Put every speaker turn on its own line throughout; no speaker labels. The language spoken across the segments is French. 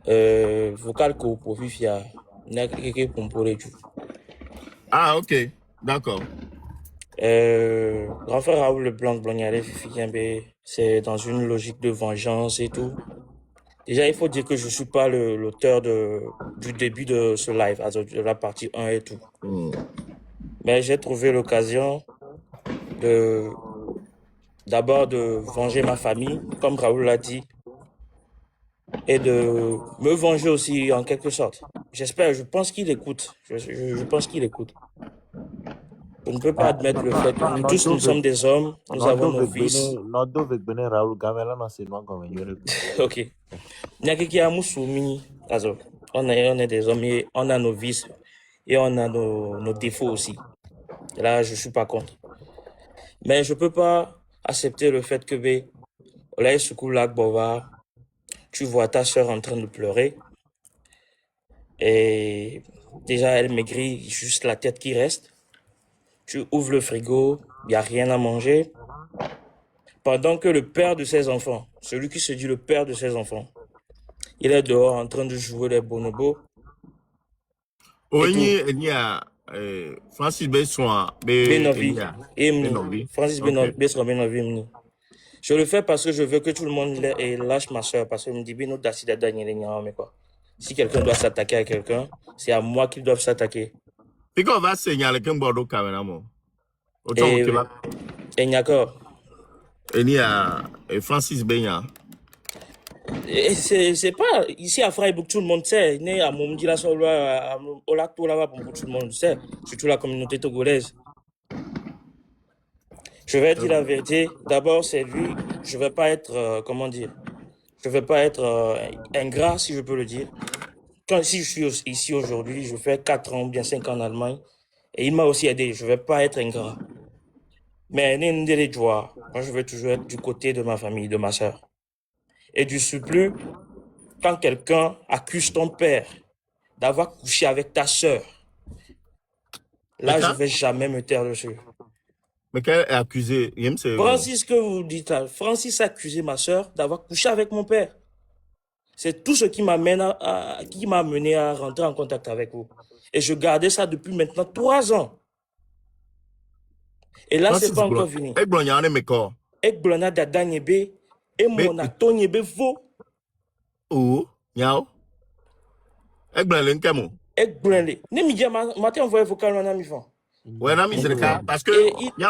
Vocal ko profil fia. N'a que pour les jours.
Ah, ok. D'accord.
Grand frère Raoul Leblanc, c'est dans une logique de vengeance et tout. Déjà, il faut dire que je suis pas l'auteur du début de ce live, de la partie 1 et tout. Mais j'ai trouvé l'occasion d'abord de venger ma famille, comme Raoul l'a dit, et de me venger aussi en quelque sorte. J'espère, je pense qu'il écoute. Je pense qu'il écoute. Je ne peux pas admettre le fait que nous tous, nous sommes des hommes, nous avons nos vices. Ok. On est des hommes et on a nos vices et on a nos défauts aussi. Et là, je suis pas contre. Mais je peux pas accepter le fait que, tu vois ta soeur en train de pleurer et déjà elle maigrit, juste la tête qui reste. Tu ouvres le frigo, il n'y a rien à manger. Pendant que le père de ses enfants, celui qui se dit le père de ses enfants, il est dehors en train de jouer les bonobos.
Francis Bessoin,
Francis Benovi. Je le fais parce que je veux que tout le monde lâche ma soeur, parce qu'elle me dit, Beno, mais quoi. Si quelqu'un doit s'attaquer à quelqu'un, c'est à moi qu'ils doivent s'attaquer.
Et qu'on va signaler qu'un bordeaux cameraman.
Et Nyakor.
Et il y a Francis Benya.
C'est pas ici à Freiburg, tout le monde sait. Né à Momdi la Solwa, au lac tout là-bas, tout le monde sait. Surtout la communauté togolaise. Je vais dire la vérité. D'abord, c'est lui. Je vais pas être, comment dire, je vais pas être ingrat, si je peux le dire. Si je suis ici aujourd'hui, je fais 4 ans, bien 5 ans en Allemagne, et il m'a aussi aidé. Je vais pas être ingrat. Mais moi, je vais toujours être du côté de ma famille, de ma soeur. Et du surplus, quand quelqu'un accuse ton père d'avoir couché avec ta soeur, là, je vais jamais me taire dessus.
Mais quel est accusé?
Francis, que vous dites là, Francis a accusé ma soeur d'avoir couché avec mon père. C'est tout ce qui m'a mené à rentrer en contact avec vous. Et je gardais ça depuis maintenant 3 ans. Et là, c'est pas encore fini. Ekblona Dadanyebe et mon Atonyebe Vo.
Oh, Yao. Ekblona Nkemo.
Ekblona. Ne mi dia matin envoyé vocal on a mis fond.
Ouais, non, c'est le cas. Parce que y a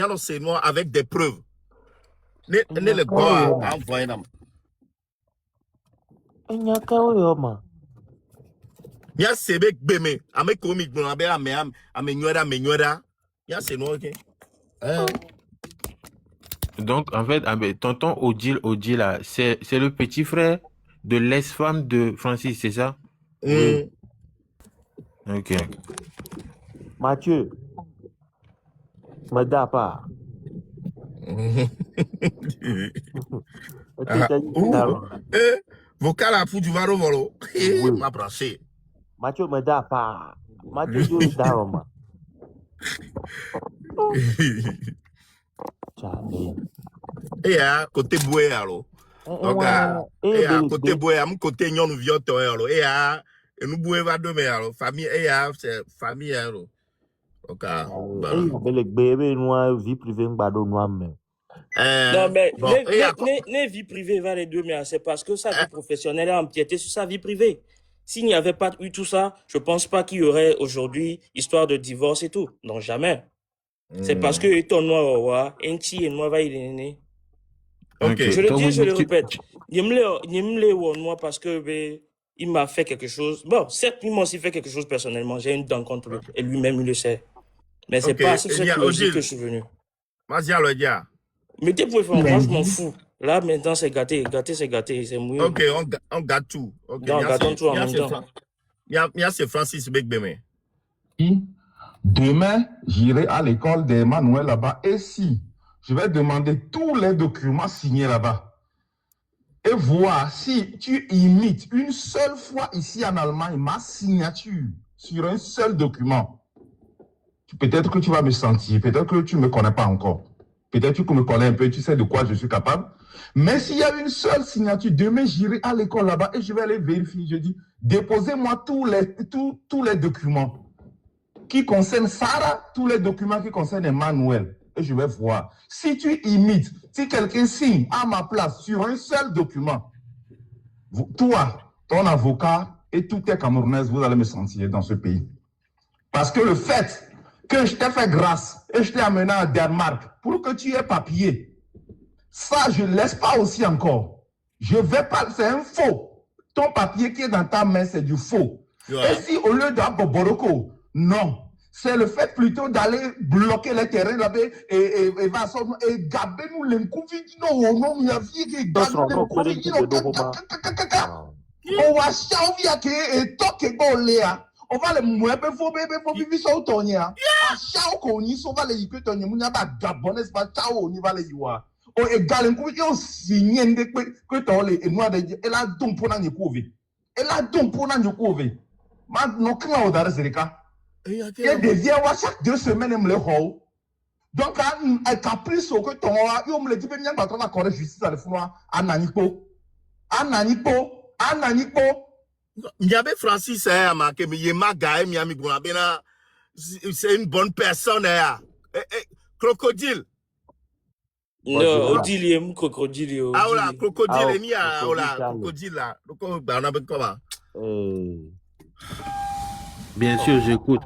nos c'est moi avec des preuves. Ne le quoi envoyer nam. Y'a sebek beme, ame komik bon abe ame nywera. Y'a c'est moi ok.
Donc en fait, tonton Odile là, c'est le petit frère de l'ex-femme de Francis, c'est ça?
Oui.
Ok.
Mathieu, me da pas.
Vocal à fou du varo volo. M'a branché.
Mathieu me da pas. Mathieu du daroma.
Et à côté boué alors. Donc et à côté boué am côté nyon vioto alors. Et à nous boué va demain alors. Famille et à c'est famille alors. OK.
Vie privée m'bado noir même.
Non, mais les vie privée va les deux, mais c'est parce que sa vie professionnelle a empiété sur sa vie privée. S'il n'y avait pas eu tout ça, je pense pas qu'il y aurait aujourd'hui histoire de divorce et tout. Non, jamais. C'est parce que ton noir, et moi va il est né.
Ok.
Je le dis, je le répète. Il me moi parce que il m'a fait quelque chose. Bon, certes, il m'a aussi fait quelque chose personnellement. J'ai une dent contre lui et lui-même il le sait. Mais c'est pas sur cette logique que je suis venu.
Vas-y alors dia.
Mais t'es pour faire, moi je m'en fous. Là maintenant c'est gâté, c'est gâté, c'est mouillé.
Ok, on gâte tout. Ok.
Non, gâtons tout en même temps.
Y'a c'est Francis Begbeme.
Demain, j'irai à l'école d'Emmanuel là-bas. Et si je vais demander tous les documents signés là-bas et voir si tu imites une seule fois ici en Allemagne ma signature sur un seul document, peut-être que tu vas me sentir, peut-être que tu ne me connais pas encore. Peut-être tu me connais un peu, tu sais de quoi je suis capable. Mais s'il y a une seule signature, demain j'irai à l'école là-bas et je vais aller vérifier. Je dis, déposez-moi tous les documents qui concernent Sarah, tous les documents qui concernent Emmanuel. Et je vais voir. Si tu imites, si quelqu'un signe à ma place sur un seul document, toi, ton avocat et toutes tes Camerounaises, vous allez me sentir dans ce pays. Parce que le fait que je t'ai fait grâce et je t'ai amené à Danemark pour que tu aies papier, ça, je ne laisse pas aussi encore. Je vais pas, c'est un faux. Ton papier qui est dans ta main, c'est du faux. Ouais. Et si au lieu d'Aboboroko, non. C'est le fait plutôt d'aller bloquer les terrains là-bas et gaber nous les coups. Non, non, il y a vie qui gabe nous les coups. On va les mouiller, faut vivre ça au tonia. À chaque qu'on y sauve les que tonia, on y a pas gabon, n'est-ce pas? Ciao, on y va les yoa. O égal, un coup, ils ont signé que t'as les et moi, elle a donc pour n'en couver. Elle a donc pour n'en couver. Maintenant, quand on a des cas, il devient chaque 2 semaines, il me le rend. Donc, un caprice au que ton il me le dit, bien, quand on a corrigé justice à le fond, à Nanipo.
Il y avait Francis, mais il y a Magaï, Miami Bourabena. C'est une bonne personne, Crocodile.
Non, Odile, crocodile.
Ah, voilà, crocodile, il y a, crocodile, là. Comment?
Bien sûr, j'écoute,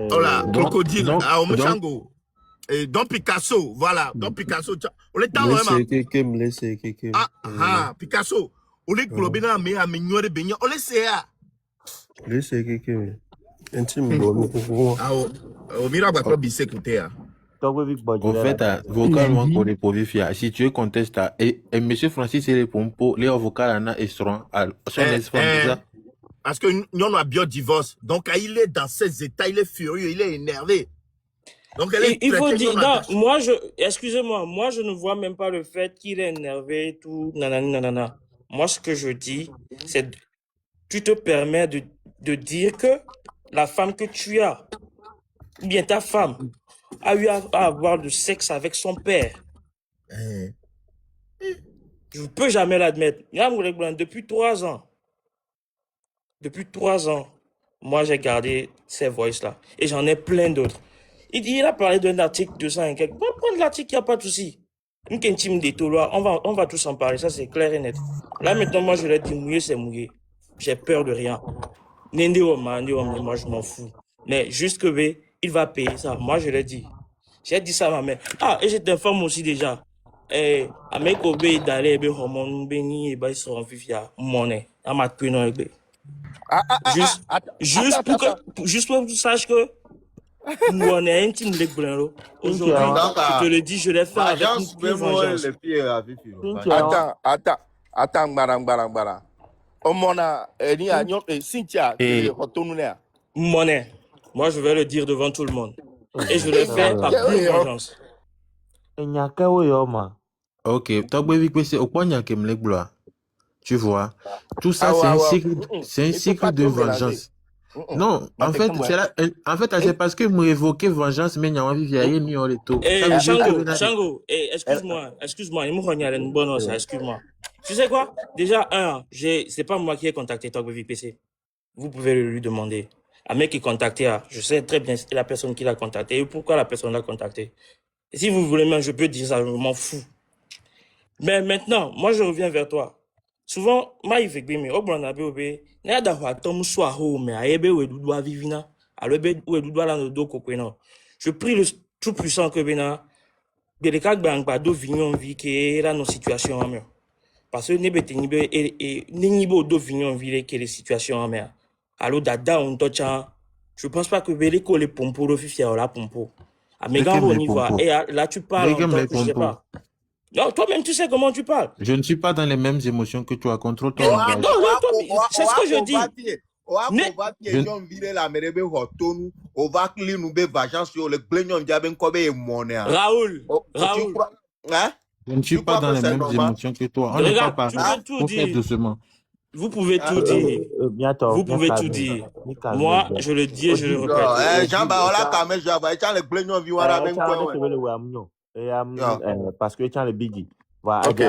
Voilà, crocodile, au Mochango. Et Don Picasso, voilà, Don Picasso. On est dans le même. Picasso. On est globina, mais à mignon de baignon. On est CA.
Laissez quelqu'un. Intime, bon,
au miracle, pas bien écouter.
En fait, vocalement, pour les pauvres, si tu es contesté, et M. Francis et les pompos, les avocats, là, ils seront à son espace.
Parce que nous, on a bien divorce. Donc, il est dans ses états, il est furieux, il est énervé. Donc,
il faut dire, non, moi, excusez-moi, moi, je ne vois même pas le fait qu'il est énervé, tout, nanana. Moi, ce que je dis, c'est, tu te permets de dire que la femme que tu as, ou bien ta femme, a eu à avoir du sexe avec son père. Je ne peux jamais l'admettre. Depuis 3 ans, moi, j'ai gardé ces voices-là. Et j'en ai plein d'autres. Il a parlé d'un article 200 et quelques. On va prendre l'article, il n'y a pas de souci. On va tous en parler, ça c'est clair et net. Là maintenant, moi je l'ai dit, mouiller c'est mouiller. J'ai peur de rien. Moi je m'en fous. Mais juste que il va payer ça. Moi je l'ai dit. J'ai dit ça à ma mère. Ah, et je t'informe aussi déjà. Avec Obé d'aller hormone béni et bah ils seront fifia monnaie. À ma prénom juste pour que tu saches que nous on est intime les blancs. Aujourd'hui, je te le dis, je l'ai fait avec une pure vengeance.
Attends, Barang. On m'en a Cynthia, monnaie. Moi, je vais le dire devant tout le monde. Et je l'ai fait par pure vengeance.
Ok, tu vois, tout ça, c'est un cycle de vengeance. Non, en fait, c'est parce que vous évoquez vengeance, mais il y a envie de
Shango, excuse-moi, excuse-moi. Tu sais quoi? Déjà, c'est pas moi qui ai contacté Togbevi PC. Vous pouvez lui demander. Un mec qui contacté, je sais très bien la personne qui l'a contacté et pourquoi la personne l'a contacté. Et si vous voulez, même, je peux dire ça, je m'en fous. Mais maintenant, moi, je reviens vers toi. Souvent, je prie le Tout-Puissant que parce que je pense pas que les pompos la pompo. Mais là tu parles en tant que je sais pas. Non, toi-même, tu sais comment tu parles.
Je ne suis pas dans les mêmes émotions que toi. Contrôle ton
langage. C'est ce que je dis. Raoul.
Je ne suis pas dans les mêmes émotions que toi. On ne parle pas. Faut faire doucement.
Vous pouvez tout dire. Vous pouvez tout dire. Moi, je le dis et je le répète.
Parce que tu as le biggie. Voilà,
Ok.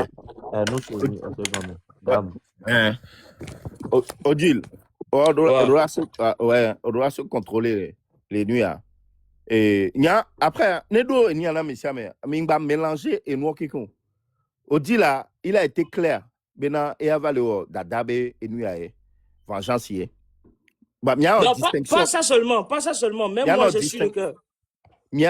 nous sommes
Odile, on doit se contrôler les nuits. Et après, Nedo, il y a la mission, mais il va mélanger et nous qui compte. Odile, il a été clair. Maintenant, il y a valeur d'adabe et nuit à vengeance. Bah, il y a une
Non,
distinction.
pas ça seulement, pas ça seulement. Même moi, je suis le cœur.
Oui, il y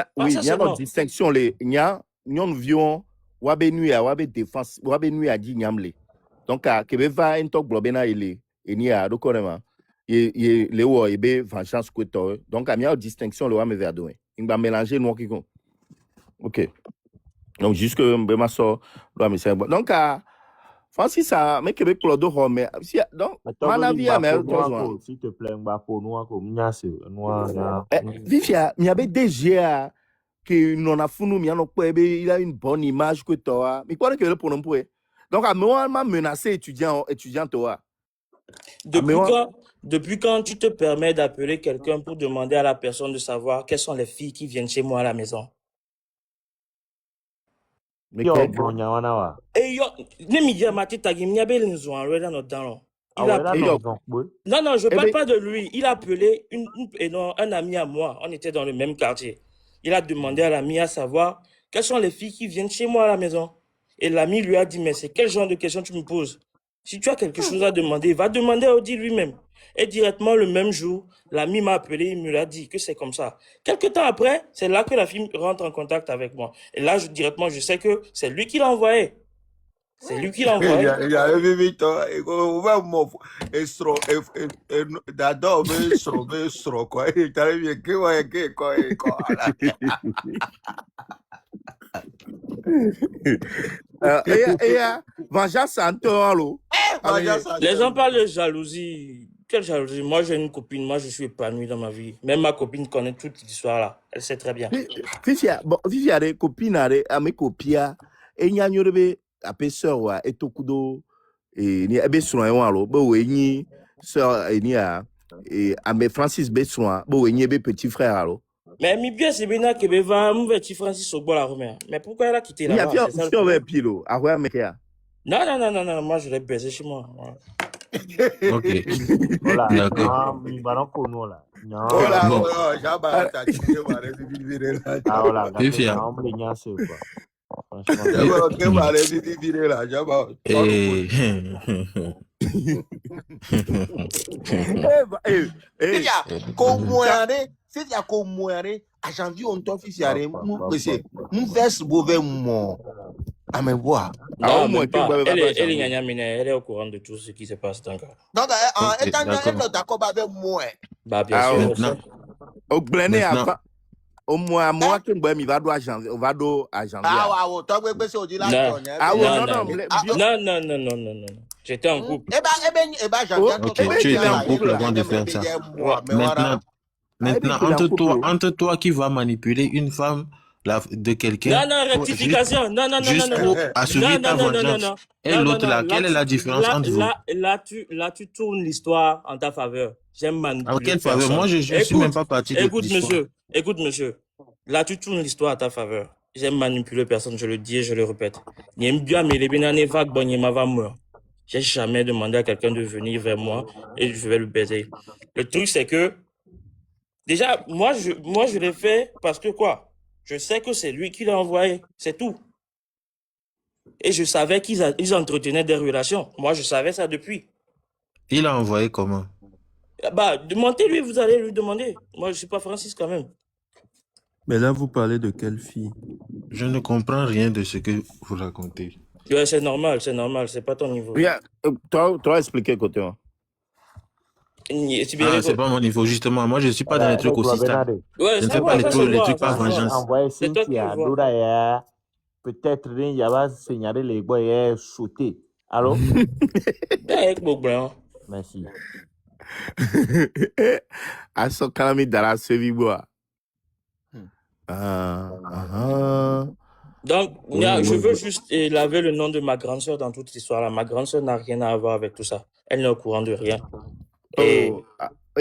a une distinction. Il y a une vision, wabe nuit à wabe défense, wabe nuit à dit nyamle. Donc, que va un talk blobena il est ni à reconnaître. Il le ou ebe vengeance que toi. Donc, il y a une distinction le wame verdouin. Il va mélanger nous qui compte. Ok. Donc, jusque ma soeur doit me faire. Donc, Francis, ça, mais Québec Claude mais si donc, mon avis à mes
s'il te plaît, pour nous,
Vivia, il y avait des GA que nous a foutu, il a une bonne image que toi. Mais quoi que le pour nous pour donc, à moi, m'a menacé étudiant toi.
Depuis quand tu te permets d'appeler quelqu'un pour demander à la personne de savoir quelles sont les filles qui viennent chez moi à la maison?
Mais
et yo, Nemidia Mati Tagim, il a non, je parle pas de lui. Il a appelé un ami à moi. On était dans le même quartier. Il a demandé à l'ami à savoir quelles sont les filles qui viennent chez moi à la maison. Et l'ami lui a dit, mais c'est quel genre de questions tu me poses? Si tu as quelque chose à demander, va demander à Audi lui-même. Et directement le même jour, l'ami m'a appelé, il me l'a dit que c'est comme ça. Quelque temps après, c'est là que la fille rentre en contact avec moi. Et là, directement, je sais que c'est lui qui l'a envoyé. C'est lui qui l'a envoyé. Les gens parlent de jalousie. Quelle jalousie? Moi, j'ai une copine. Moi, je suis épanoui dans ma vie. Même ma copine connaît toute l'histoire là. Elle sait très bien.
Vivia, copine, à mes copies, et n'y a apé sœur wa etokudo et ni ebe soin wa bo wenyi sœur et ni a et ame Francis be soin bo wenyi ebe petit frère alo.
Mais mi bien c'est bien que be va mon petit Francis au la remer. Mais pourquoi elle a quitté là-bas?
Il y a un pilo à ouais mais
non, moi je l'ai baisé chez moi.
Ok. D'accord.
Si tu as comme à janvier on t'officie à mon verse mauvais moi à me voir.
Non, même pas. Elle est au courant de tout ce qui se passe dans le cas.
Donc, elle est d'accord avec moi.
Bah, bien sûr.
Maintenant,
au Glené avant. Au moins, moi, qui me va à janvier. On va à janvier.
Non. J'étais en couple.
Ok, tu étais en couple avant de faire ça. Maintenant, entre toi qui va manipuler une femme de quelqu'un.
Non, rectification. Non.
Juste pour assurer ta vengeance. Et l'autre là, quelle est la différence entre vous?
Là, tu tournes l'histoire en ta faveur. J'aime manipuler.
En quelle faveur? Moi, je ne suis même pas parti de l'histoire.
Écoute, monsieur. Là, tu tournes l'histoire à ta faveur. J'aime manipuler personne, je le dis et je le répète. J'ai jamais demandé à quelqu'un de venir vers moi et je vais le baiser. Le truc, c'est que, déjà, moi, je l'ai fait parce que quoi? Je sais que c'est lui qui l'a envoyé. C'est tout. Et je savais qu'ils entretenaient des relations. Moi, je savais ça depuis.
Il a envoyé comment?
Bah, demandez-lui, vous allez lui demander. Moi, je suis pas Francis quand même.
Mais là, vous parlez de quelle fille?
Je ne comprends rien de ce que vous racontez.
Ouais, c'est normal, c'est pas ton niveau.
Toi, expliquer côté.
C'est pas mon niveau, justement. Moi, je ne suis pas dans les trucs aussi stables.
Ouais,
je ne fais pas les trucs par vengeance.
C'est toi qui vois.
Peut-être il y a signaler les boys sauter. Allô? Merci.
À ce calme dans la série bois.
Donc,
Oui,
je
oui,
veux
oui.
juste laver le nom de ma grande sœur dans toute l'histoire là. Ma grande sœur n'a rien à voir avec tout ça. Elle n'est au courant de rien. Et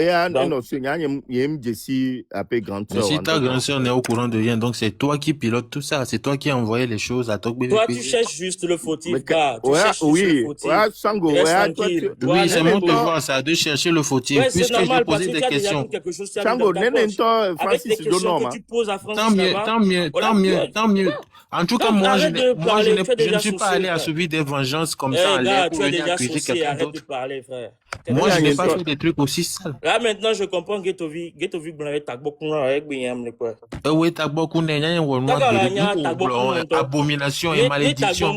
Oh, et
donc,
non, c'est yem Jessie appelle grande
Mais
sœur.
si ta grande sœur n'est au courant de rien, donc c'est toi qui pilote tout ça. C'est toi qui as envoyé les choses à Togbe
toi, tu
VPZ.
cherches juste le fautif,
Mais
gars. Tu
ouais,
cherches juste le
oui,
fautif.
ouais, Sango,
Reste
ouais, toi,
tranquille.
tu.
Oui, c'est
Toi-même,
mon
Nenento,
devoir, ça, de chercher le fautif.
ouais, c'est
Puisque j'ai
normal parce
posé
que
des
tu as déjà
questions.
tout quelque chose, tu as mis dans
Sango,
ta poche.
Nenento,
Avec
Francis
les questions que
Donoma.
tu poses à
Tant
Francis
mieux,
là-bas,
tant mieux,
on la
tant mieux,
purge.
tant mieux. En tout cas,
Donc,
moi,
arrête de parler. Tu es
je ne
déjà
suis pas
saucé,
allé à
frère.
subir des vengeances comme ça en
Eh,
l'air
gars,
pour
tu es
venir
déjà
accuser
saucé.
quelqu'un
Arrête de
d'autre.
parler, frère. T'es
Moi,
déjà
je n'ai pas
saucé.
fait des trucs aussi sales.
Là, maintenant, je comprends Getovi. Getovi, vous n'avez pas beaucoup avec Binyam, le quoi.
Oui, t'as beaucoup de
D'accord, là, il y a t'as beaucoup de
abomination et
Ni
malédiction.
on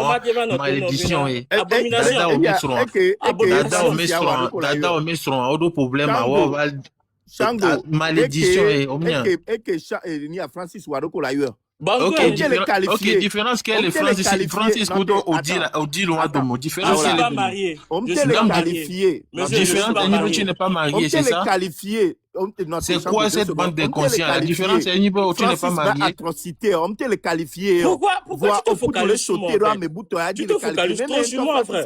m'a dit,
Malédiction et
abomination.
dada au mesron. Dada au
Abomination.
mesron. Dada au mesron. Audo problème.
Sango,
Malédiction et omnia.
ni à Francis Wadoko l'ailleurs.
Banco,
Ok, différence qu'elle est Francis Kudo Odi Loadomo.
je
Différence
suis
qu'elle
pas
est.
marié.
On
Je
te
suis
les
pas marié.
qualifié.
Monsieur, je suis
Différence,
pas
Nibo, tu
marié.
n'es pas
On
marié,
te
c'est
les
ça?
qualifié.
C'est quoi cette bande d'inconscients? La différence, c'est Nibo, tu n'es pas marié.
Atrocité, on te les qualifié.
Pourquoi tu te focalises sur moi, en fait? Tu te focalises trop sur moi, frère.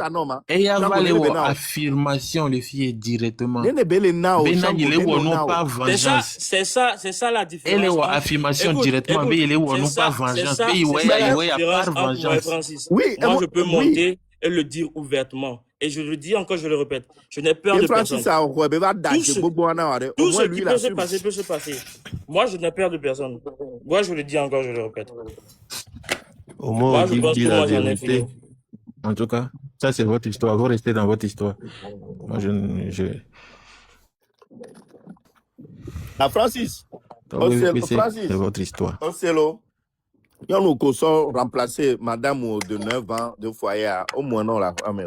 Et il y a affirmation, les filles, directement.
Nene bele na o
Bena,
Sango,
il est
nene
ou
na
non
o.
pas vengeance.
C'est ça la différence.
Elle est ou
entre-
affirmation
Écoute,
directement,
écoute,
mais il est ou
c'est
non
ça,
pas
c'est
vengeance.
ça,
Mais
c'est
ouais,
ça la
il y a
différence
pas
entre moi et
vengeance.
Francis.
Oui,
Moi, je peux
oui.
monter et le dire ouvertement. Et je le dis encore, je le répète. Je n'ai peur
Et
de personne.
Francis a rebe va danger
Tout ce-
bobo ana wade. Au
Tout
moins
ce
lui
qui
il
peut se
assume.
passer peut se passer. Moi, je n'ai peur de personne. Moi, je le dis encore, je le répète.
Au moins,
Moi,
on
je
dit
pense que
la
moi, j'en ai
vérité.
fini.
En tout cas, ça c'est votre histoire. Vous restez dans votre histoire. Moi,
Ah Francis,
c'est votre histoire.
on sait l'eau. Yon nous qu'on remplacer madame de 9 ans de foyer au moins non la femme.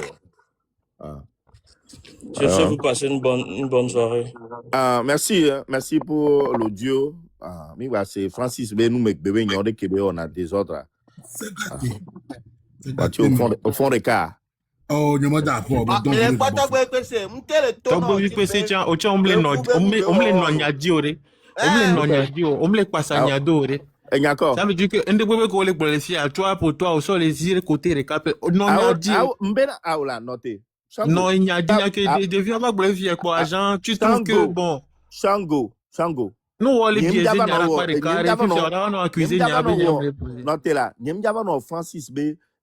Je souhaite vous passer une bonne soirée.
Merci, hein. Merci pour l'audio. Mais c'est Francis, mais nous, bébé, on a des ordres. Au fond des cas.
Oh, you mother for but don't
Le
worry
pata
about it.
gbe pese mtele to
Tobo vi pese chan ocha omle no nyadi ore. Omle no nyadi o, omle pasa nyado ore.
Et d'accord.
Ça veut dire que ende bebe ko le pour les filles à toi pour toi au sol les yeux côté recapé. Non nyadi.
Mbena aoula noté.
Non nyadi nya que devient pas pour les filles quoi agent, tu trouves que bon.
Sango.
Nous on les biaiser nyara pas de carré, puis on a accusé nyabe nyamle.
Noté là, nyem java no Francis B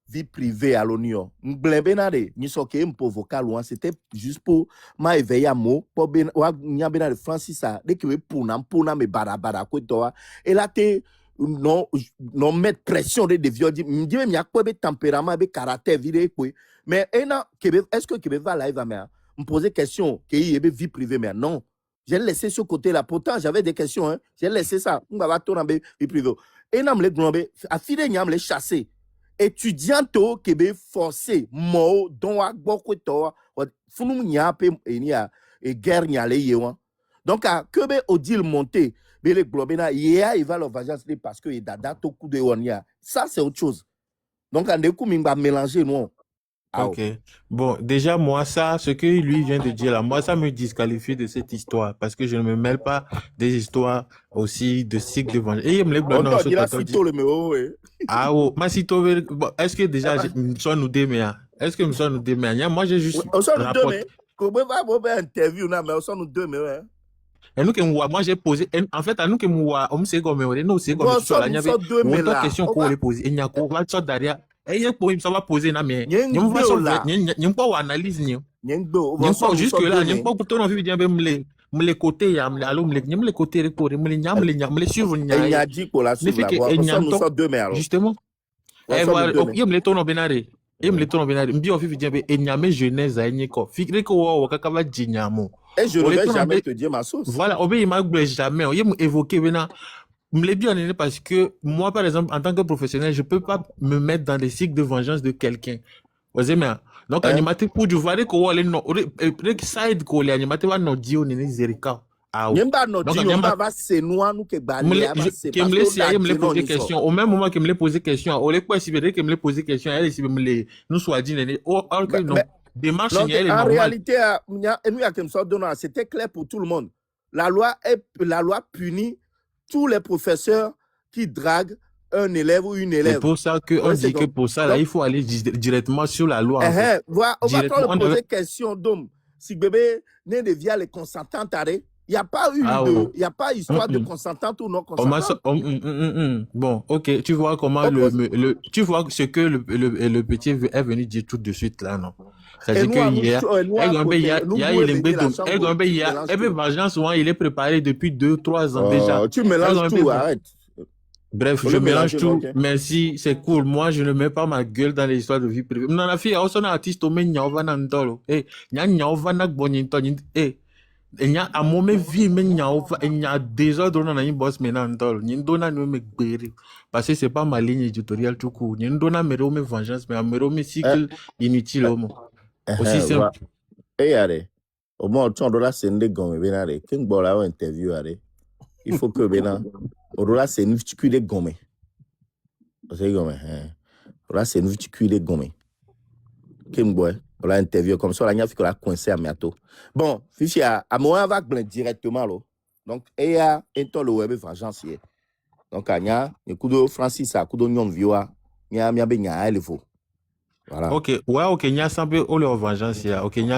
vie privée à l'ONU. Mblenbenade, ni soke mpo vocal loin, c'était juste pour ma éveiller à mot pour ben wa nyabena Francis a dès que puna me barabara ko to et là te non mettre pression de viol dit me mi akpo be tempérament be caractère vide ko mais est-ce que Québec va live à me poser question que y be vie privée mais non. J'ai laissé ce côté-là. Pourtant, j'avais des questions. Hein. J'ai laissé ça. On va tourner vie privée. Et nous me globé, à file nous me chasser. Étudiant au Québec forcé, mort, dont à beaucoup de temps, funu nyape et guerre nyale yewa. Donc à Québec au deal monté, mais les globés na yea il va leur vengeance parce que il dada to coup de onia. Ça c'est autre chose. Donc en découp il va mélanger nous.
Ok. Bon, déjà, moi, ça, ce que lui vient de dire là, moi, ça me disqualifie de cette histoire parce que je ne me mêle pas des histoires aussi de cycle de vengeance. Et il me lève le nom. Ah, oh, ma sito, est-ce que déjà, nous démea? Est-ce que nous sommes nous démea? Moi, j'ai juste.
On s'en nous démea. Comment va vous faire interview là, mais on s'en nous démea.
Et nous, moi, j'ai posé, en fait, à nous, que moi, on sait comme, nous, c'est comme, il y avait autant de questions qu'on les pose. Il y a quoi, va te derrière. Et il y a pour ça va poser na mais il y a pas analyse ni jusque là il y a pas pour ton envie bien me les côtés ya me allo me les côtés recorder me les suivre
il y a dit pour la suivre nous sommes deux mères
justement et voilà il me les tourne benare il me les tourne benare mbi on vit bien et nyame jeunesse a nyiko fikre ko wa kaka va jinyamo
et je ne vais jamais te dire ma sauce
voilà il m'a jamais il m'a évoqué bena me l'ai bien parce que moi, par exemple, en tant que professionnel, je peux pas me mettre dans les cycles de vengeance de quelqu'un. Vous voyez, donc, animateur pour du voir que les non, side que les animateurs va non dire n'est zérika.
Nyemba no dit on va c'est noir nous que balé
que me laisse me les poser question au même moment que me les poser question au les quoi si que me les poser question elle si me les nous soit dit alors que non démarche
en réalité nous a comme ça c'était clair pour tout le monde. La loi punit tous les professeurs qui draguent un élève ou une élève.
C'est pour ça qu'on dit que pour ça, là, il faut aller directement sur la loi. En fait.
Voilà, on va te poser question d'homme. Si bébé né de via les consentants, il n'y a pas eu il y a pas histoire de consentante ou non consentante.
Bon, ok, tu vois comment tu vois ce que le petit est venu dire tout de suite là, non? C'est-à-dire que hier, il est préparé depuis 2-3 ans déjà.
Tu mélanges tout, arrête.
Bref, je mélange tout. Merci, c'est cool. Moi, je ne mets pas ma gueule dans les histoires de vie privée. Non, la fille, on artiste, on met Nyauvanandolo. Eh, Nyauvanak Bonito. Eh, il y a un moment vie, mais il y a des ordres dans une boss maintenant. Il y a un parce que c'est pas ma ligne éditoriale tout court. Il y a un vengeance, mais un cycle inutile. Aussi simple.
Eh, allez. Au moins, tu as c'est une gomme. King Bola interview, allez. Il faut que maintenant, au-delà, c'est une petite cuillère de gomme. C'est gomme. Là, c'est une petite cuillère de gomme. King Boy. On l'a interview comme ça, on a coincé à bientôt. Bon, Fifi, à moi, on va directement là. Donc, il y a un le web vengeance. Donc, il y a un coup de Francis, un coup de Nyon Vioa, il y a un éléphant. Voilà.
Ok, ouais, ok, il y a un peu de vengeance.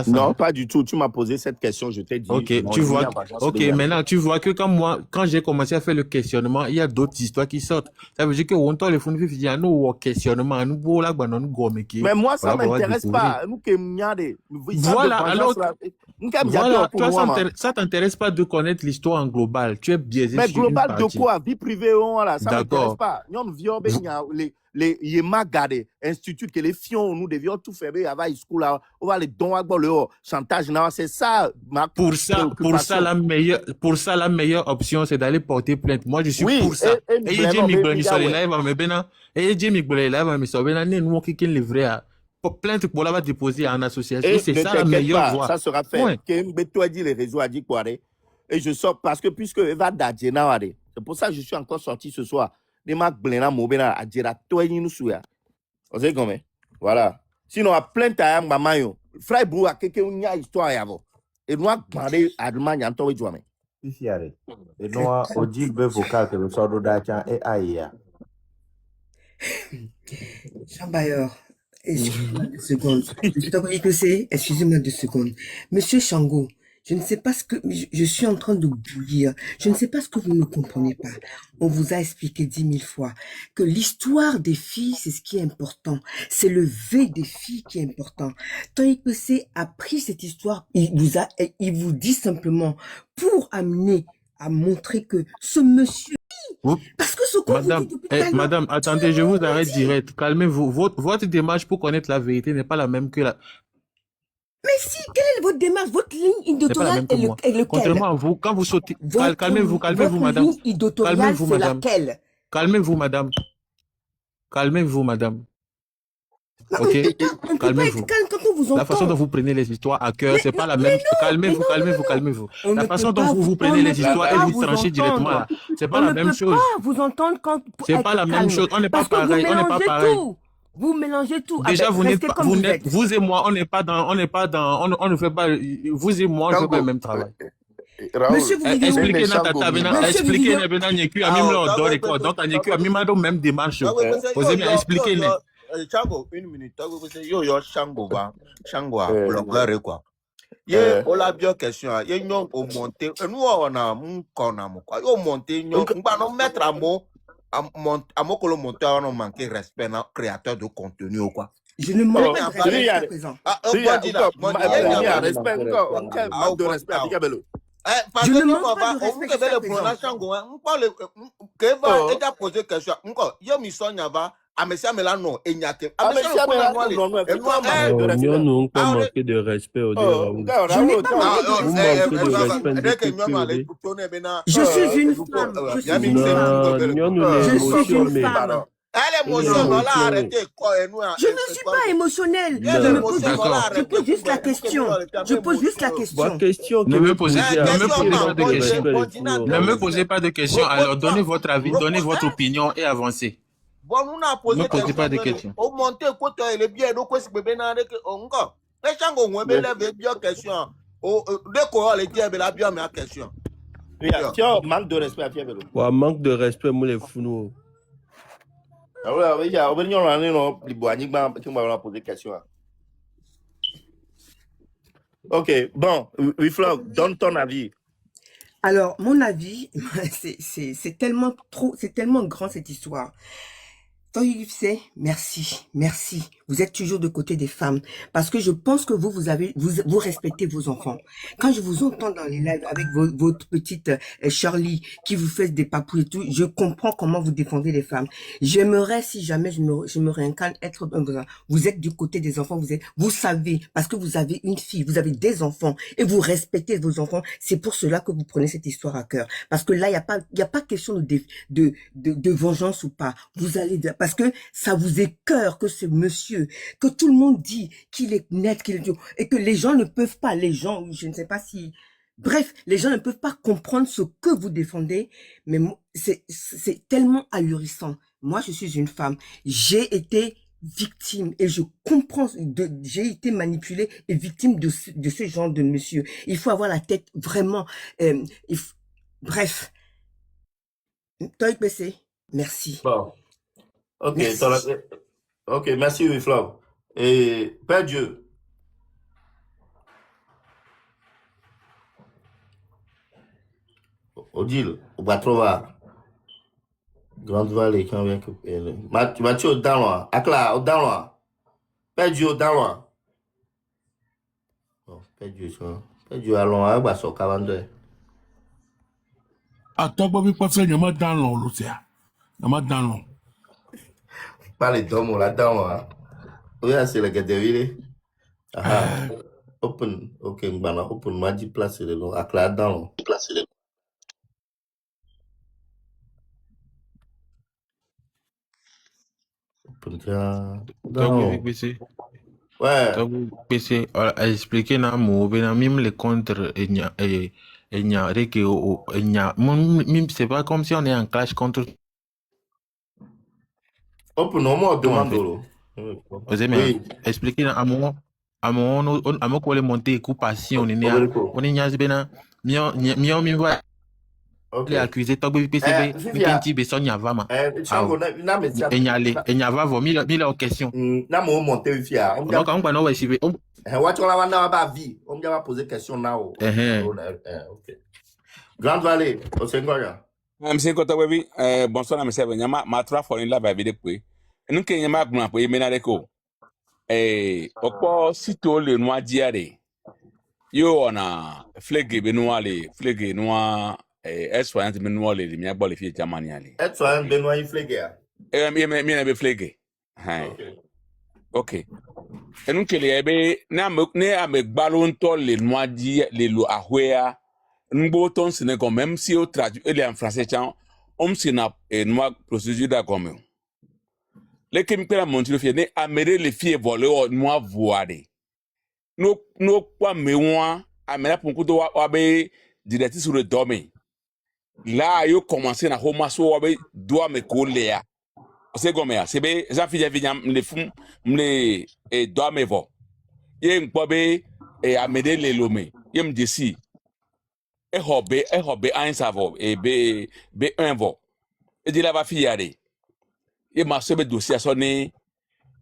Non, pas du tout. Tu m'as posé cette question, je t'ai dit.
Ok, tu vois. Ok, maintenant, tu vois que quand j'ai commencé à faire le questionnement, il y a d'autres histoires qui sortent. Ça veut dire que on t'a les fonds il y a un questionnement, nous beau là, nous gomme qui.
Mais moi, ça m'intéresse pas. Nous qui
voilà, alors. Voilà, toi, ça t'intéresse pas de connaître l'histoire en global. Tu es biaisé.
Mais global de quoi? Vie privée, voilà, ça m'intéresse pas. Les Yema gardé, institut que les fions, nous devions tout faire, avec school là, on va les donner le chantage, c'est ça,
pour ça, la meilleure option, c'est d'aller porter plainte. Moi, je suis pour ça. Et Jimmy plainte pour la déposer en association. C'est ça la meilleure voie.
Ça sera fait. Toi dit les réseaux a dit quoi, et je sors parce que puisque Eva Dadjena, c'est pour ça que je suis encore sorti ce soir. Voilà. Sinon, à plein de maman, frère Brou a quelqu'un a histoire avant. Et nous a demandé à demander à toi et toi.
Ici, arrête. Et nous a dit le vocal que nous sortons d'Achan et Aïa.
Chambayor, excusez-moi 2 secondes. Excusez-moi 2 secondes. Monsieur Shango, je ne sais pas ce que je suis en train de bouillir. Je ne sais pas ce que vous ne comprenez pas. On vous a expliqué 10 000 fois que l'histoire des filles, c'est ce qui est important. C'est le V des filles qui est important. Tandis que c'est a pris cette histoire, il vous dit simplement pour amener à montrer que ce monsieur, parce que ce qu'on vous dit depuis
madame, attendez, je vous arrête direct. Calmez-vous. Votre démarche pour connaître la vérité n'est pas la même que la.
Mais si, quelle est votre démarche? Votre ligne éditoriale est lequel?
Contrairement à vous, quand vous sautez... Calmez-vous, madame.
Votre ligne éditoriale, c'est laquelle?
Calmez-vous, madame. Calmez-vous, madame. Ok? Calmez-vous. La façon dont vous prenez les histoires à cœur, c'est pas la même... Calmez-vous. La façon dont vous prenez les histoires et vous tranchez directement là, c'est pas la même chose.
On ne peut pas vous entendre quand...
C'est pas la même chose. On n'est pas pareil.
Vous mélangez tout.
Déjà, vous et moi, on ne fait pas, vous et moi, on ne fait pas le même travail.
Monsieur, vous
expliquez donc même démarche. Vous avez bien expliqué.
Chango, 1 minute. Yo, Chango, quoi. On l'a bien question. Il y a au monté. Nous, on a mon corps. Au monté, on va mettre à mot. À mon colo monteur, on manque respect à créateur de contenu ou quoi.
Je ne manque pas de respect à présent.
Parce que nous, on va poser question. Yo, mission Yava, Amesia Melano, et Nyate. Amesia Melano,
nous pas manquer de respect au
Je suis une femme. Je ne suis pas émotionnelle. Je pose juste la question.
Ne me posez pas de questions. Alors, donnez votre avis, donnez votre opinion et avancez.
Bon, nous n'avons posé
ne posez pas de questions.
Au monter, côté, il est bien, donc, c'est bien, encore. Les gens ont bien question. Dès qu'on les dit, il a bien ma question. Tiens, manque de respect à Fiebelo.
Manque de respect, moi, les fous.
Alors, il y a poser question. Ok, bon, Wiflog, donne ton avis.
Alors, mon avis, c'est tellement grand cette histoire. Merci. Vous êtes toujours de côté des femmes. Parce que je pense que vous respectez vos enfants. Quand je vous entends dans les lives avec votre petite Shirley qui vous fait des papouilles et tout, je comprends comment vous défendez les femmes. J'aimerais, si jamais je me réincarne, être vous êtes du côté des enfants, vous savez, parce que vous avez une fille, vous avez des enfants et vous respectez vos enfants. C'est pour cela que vous prenez cette histoire à cœur. Parce que là, il y a pas question de vengeance ou pas. Vous allez parce que ça vous écœure que ce monsieur, que tout le monde dit qu'il est net, et que les gens ne peuvent pas, je ne sais pas si, bref, les gens ne peuvent pas comprendre ce que vous défendez, mais c'est tellement ahurissant. Moi, je suis une femme, j'ai été victime et je comprends, j'ai été manipulée et victime de ce genre de monsieur. Il faut avoir la tête vraiment, bref. Toi, PC, merci.
Bon. Ok,
merci.
Ok, merci Wiflog. Et Père Dieu. Odile, on va trouver Grande Vallée quand vient que Mathieu dans loin. Akla, au dans loin. Père Dieu dans loin. Bon, Père Dieu, ça. Père Dieu allons à Basso Cavande.
Attends, Bobby, pas ça, il y a dans l'océan. Il y a dans l'eau.
Pas les domos là-dedans. Oui, c'est le gars de ville. Ah, open, ok, bana open, m'a dit placer le nom. Akla dans placer le open, dans ouais.
PC a expliqué na mo ben même les contre et c'est pas comme si on est en clash contre
Open no more demande
l'eau. Vous avez expliqué à mon qu'on les monter coup passion on est nias bena mi va les accuser to bi PCB mi penti be sonya vama et nya va vo mi la question
na mo monter via on
va quand on va essayer
on va vie on va poser question là OK Grande Vallée au Sengoya
monsieur Kota Webi bonsoir monsieur Nyama ma tra for in la ba vide pe nu ke nyama guna pe me na de ko opo sito le no adiare yo ona flege be no ale flege no experience be no ale mi agbo le fi Germany ale
experience be no flege
mi na be flege okay enu ke le be na ne amegbalo nto le no adi le lo ahwea ngbo ton sine comme même si au traduit ele en français chan si na noa procédure da comme le ke mi pera monti fi ne amere le fi voler o noa voade no kwa mewa amera punku do wa be directrice sur le domaine là yo commencer na homa so wa be do me ko lea c'est comme c'est be za fi vinyam le fum me do me vo ye ngbo be amere le lome ye mdesi ehobe ainsavo be un vo e di la va fiare e ma sebe dossier so ni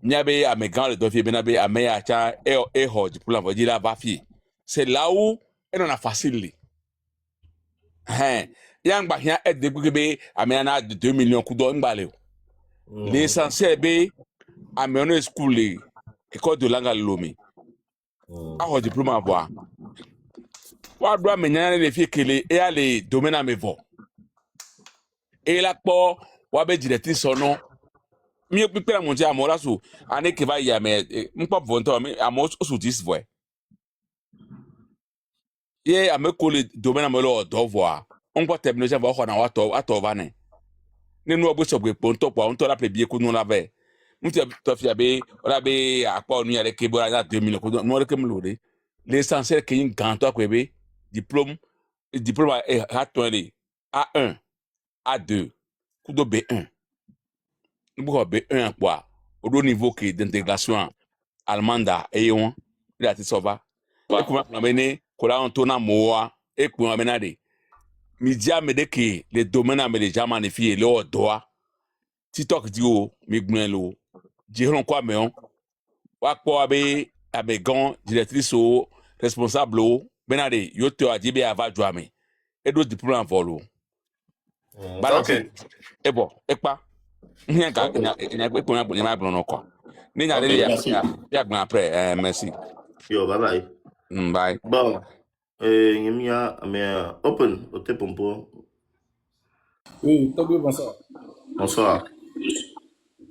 nyabe amegan le dossier benabe ameya cha ho di pour la di la va fi c'est là où elle en a facile yang ba hia de gbe amena de 2 millions kudo ngbale l'essentiel be ameno school école de langue lomi a ho diplôme avoir wa doit menyan le fi kele e ale domaine amevo et la po wa be directrice sono mi pera mon dia amora so ane ke va ya me mpo vonto mi amo so 10 voix ye ameko le domaine amelo do voir on peut terminer ça va na wa to va ne nínú obo so gbe ponto po on to la plebie ko nu la ve muti to fi abe ora be apa onu yare ke bo na 2 millions ko no re ke mlode l'essentiel que yin ganto akwebe diplôme A1, A2, kudo B1. Nous B1 quoi au niveau d'intégration allemande et on il a ça va et comment amener kola on tona moa et comment amener mi dia me de que les domaines me les gens magnifiés le doa TikTok dit o mi gbun lo jiron kwa me on wa po abe gan directrice o responsable o benade yo te ajibe ava joame e do diplôme en volo balance e bon e pa nya ga nya pe ko nya blon ko ni nya le ya gbon après merci
yo bye
bye
bon ngimia mais open au te pompo.
Oui, Togo, bonsoir.
Bonsoir.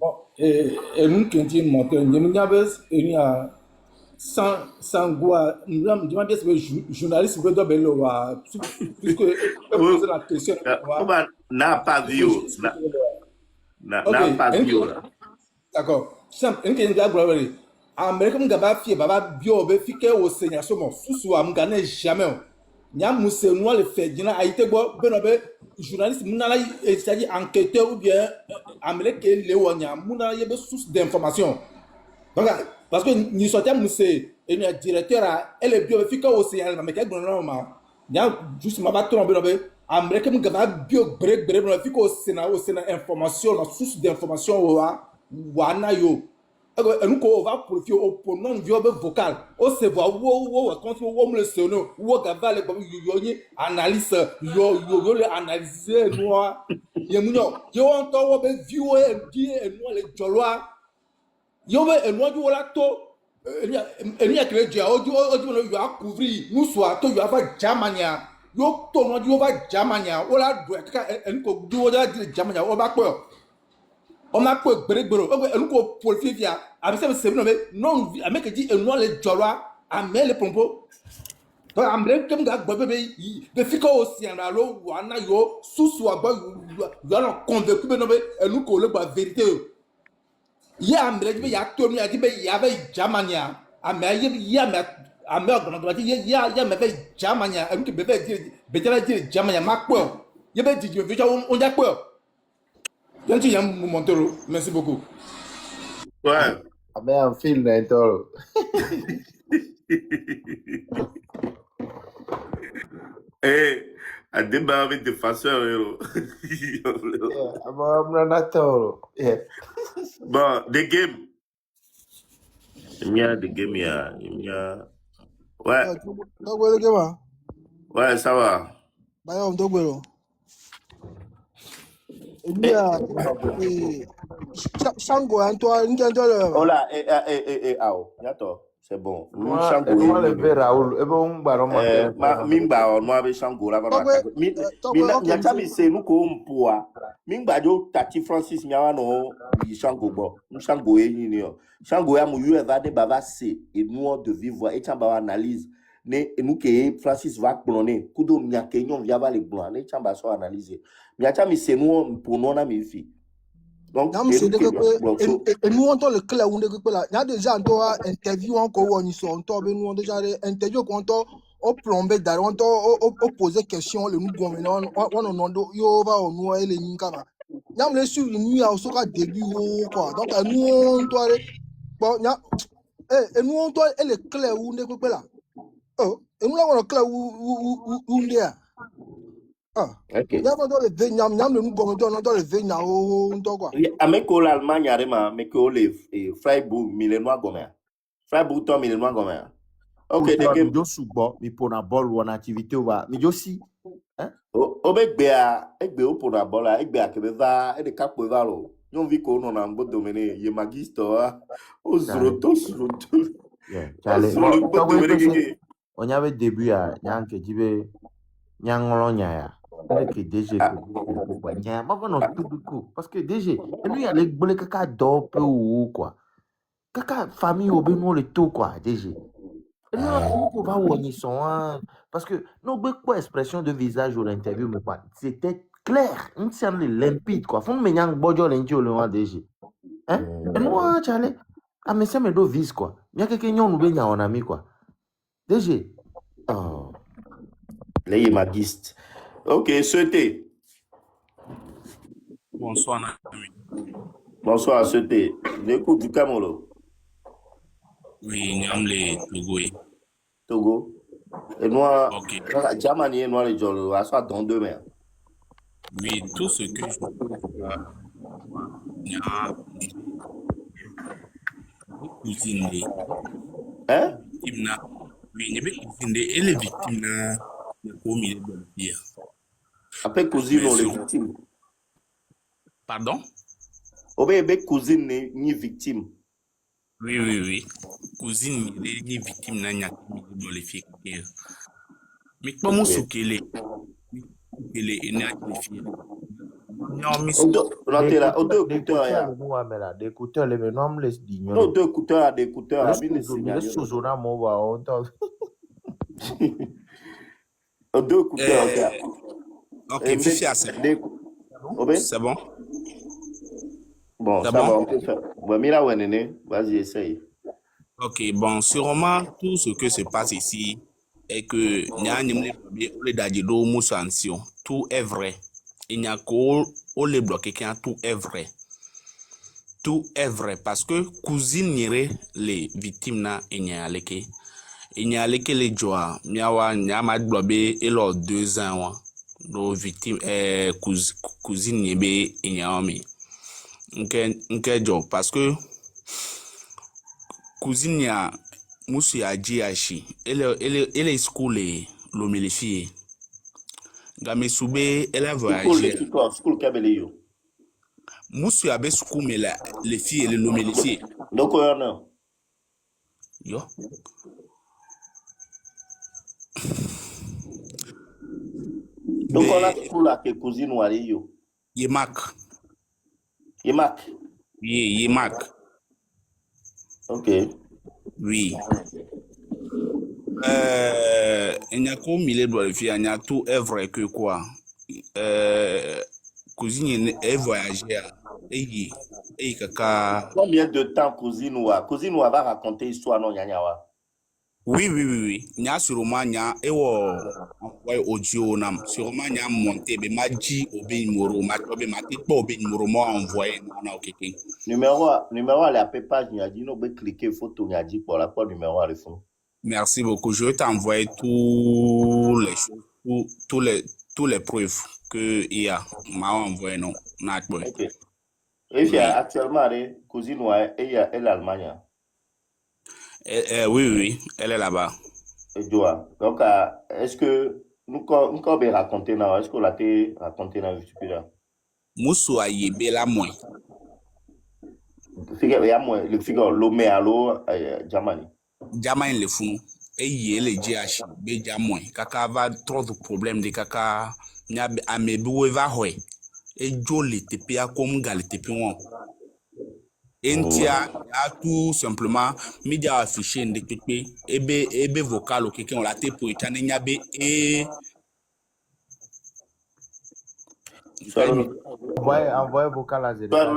Bon, et nous qui disons monter, nous avons une sans goût, nous avons demandé ce que journaliste veut dire bello puisque poser la question.
N'a pas vu. N'a pas vu.
D'accord. Sam, une qui nous a gravé. Américain nous a fait baba bio be fike au Seigneur somo susu am gagner jamais. Nya muse noa le fait dina aite bo benobe journaliste munala c'est-à-dire enquêteur ou bien américain le wonya munala yebe source d'information. Donc parce que ni sortait muse et ni directeur elle est bio fika au Seigneur mais quel normalement nya justement ba tromper benobe américain mu gaba bio break benobe fika au Sénat information la source d'information wana yo. Nous on va profiter au non vocal au se voit wo quand wo me le sono wo gava le analyse yo le analyser moi yemunyo yo onto wo be view e no le jolwa yo be no ju wala to eni akere dia oju no yo couvrir nous soit to yo ava jamania yo to no ju ava jamania wala do ka en ko du wo da jamania o ba po on a quoi brégbero on ko polifia avec ça c'est non avec dit non les jolwa amel les pompo donc amel comme ga bébé be fiko aussi en alo wana yo susu agba yo non convaincu be no be nous ko le ba vérité ya amel be ya to mi adi be ya be jamania amel ya me amel grand ya me be jamania on ke be dire jamania makpo ya be dit be on ja ko merci beaucoup.
Ouais.
Ah ben, un film d'intro.
Eh, à débat avec des fasseurs. Bon, des games. Il y a des games, il y a. Ouais. Ouais, ça va.
Shango, toi,
oh là, c'est bon.
Moi, le verre Raoul, et bon, baron,
Mimba, moi, avec Shango, là, Nyatami, c'est nous comme poa. Mimba, yo, Tati Francis, Miano, Shango, bon, Shango, Shango, ya mouyu, va de bavasser, et nous, de vivre, et chamba analyse. Ne nous que Francis va cloner, kudo Nyakenyon via les blancs, ne chamba so analyser. Nyatami, c'est nous pour non à mes filles. Donc,
et nous on le clé où il y a déjà un interview encore où nous on déjà interview quand on plombé d'ailleurs on poser question le nous gouvernement on yo va on nous et les ninkama nyam le sur nous a aussi début quoi donc nous on doit bon et nous on doit et le clé où on là oh et nous là on le clé où on est
okay.
Avec
l'Allemagne, mais que les Freiburg, Milenois Gomer. Freiburg, toi, Milenois Gomer. Ok,
des games. Mais pour la balle ou en activité, mais aussi.
Obek Béa, Ekbeo pour la balle, Ekbea Kebeva, et des Capevalo. Nous vit qu'on a un beau domaine, il y a Magisto, aux rotos,
on y avait début à Yanké Dibé, Nyangolonya. Que DG parce que DG lui il allait bolé caca dope ou quoi caca famille au bémol le tout quoi DG on va où ils sont parce que nos quoi expression de visage ou l'interview mais pas c'était clair une scène limpide quoi fond menyang bojo lenjo le DG hein et moi chale ah mais ça me do vise quoi il y a quelqu'un nous baigne en ami quoi DG oh
les magistes. Ok, souhaité.
Bonsoir,
bonsoir, souhaité. L'écoute du Camolo.
Oui, Niamle, Togo.
Togo. Et moi,
ok.
Jamani et moi, les gens, à soit dans demain.
Oui, tout ce que je nya cousine de
Hein?
victime na oui nya be cousine de elle est victime na ko mi de bien.
Après cousine
Mais
on les
sur
victimes.
pardon?
Obe cousine ni victime.
Oui. Cousine ni victime na nya ko mi de le fi bien. Mais comment sukele ele ina le fi. Non, mais
Deux écouteurs, ya.
Des écouteurs, les noms les dignes.
Non, deux écouteurs, des écouteurs. Deux écouteurs,
ok, Fifi, c'est bon?
Bon, ça va, on peut faire. Bon, Mila Wenene, vas-y, essaye.
Ok, bon, sûrement, tout ce que se passe ici est que tout est vrai. Il n'y a qu'au les bloquer quand tout est vrai. Tout est vrai parce que cousine nire les victimes na inyaleke. Inyaleke les joie, miawa nyamad blobé et lors 2 ans. Nos victimes cousine niebe inyami. Nke job parce que cousine ya musu ya jiashi elle est school l'homilifie. Game soube elle a voyagé.
School kabeleyo.
Musu ya be school mais les filles et l'homilifie.
Donc non.
Yo.
Donc on a school à que cousine ou yo.
Yemak.
Oui,
Yemak.
Ok.
Oui. Il n'y a qu'au milieu de la vie, il y a tout est vrai que quoi. Cousine est voyagée et kaka.
Combien de temps cousine ou va raconter histoire non nyanyawa?
Oui. Il y a sûrement il y a envoyé audio nam. Sûrement il y a monté be maji obe numéro moi envoyé na quelqu'un.
Numéro la page n'y a dit no be cliquer photo n'y a dit pour la quoi numéro à fond.
Merci beaucoup. Je vais t'envoyer tous les choses, tous les preuves que il y a m'a envoyé non.
Ok. Et actuellement cousine ou elle Allemagne.
Oui, elle est là-bas.
Donc, est-ce que nous avons raconté là? Est-ce qu'on l'a raconté dans le là?
Moussou a yébé la moins.
Le figure, l'homme à l'eau, Jamani.
Jamani le fou. Et y est le GH, béja moins. Kaka va trop de problèmes de kaka. N'a amébou va hoé. Et joli te pia comme gal te pion. Entia a tout simplement média affiché de pépé ebe vocal ok on l'a té pour étane nyabe et
envoyez vocal à
Zedeka.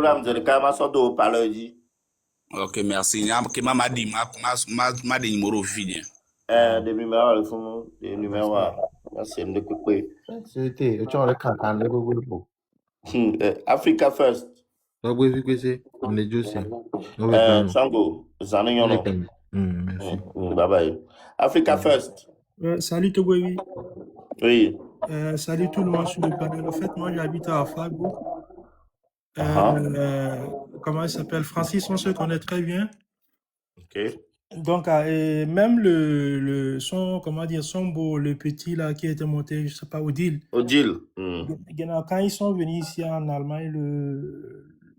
Ok, merci. Que m'a dit ma des numéros vide.
Des numéros des numéros c'est de couper.
C'était tu as le cancan de Google.
Africa First.
Oui, c'est on est juste.
Sango, Zanignono.
Merci.
Bye bye. Africa First.
Salut Togoui.
Oui.
Salut tout le monde sur le panel. En fait, moi j'habite à Fago. Comment il s'appelle? Francis, on se connaît très bien.
Ok.
Donc, et même son beau, le petit là qui était monté, je sais pas, Odile. Quand ils sont venus ici en Allemagne,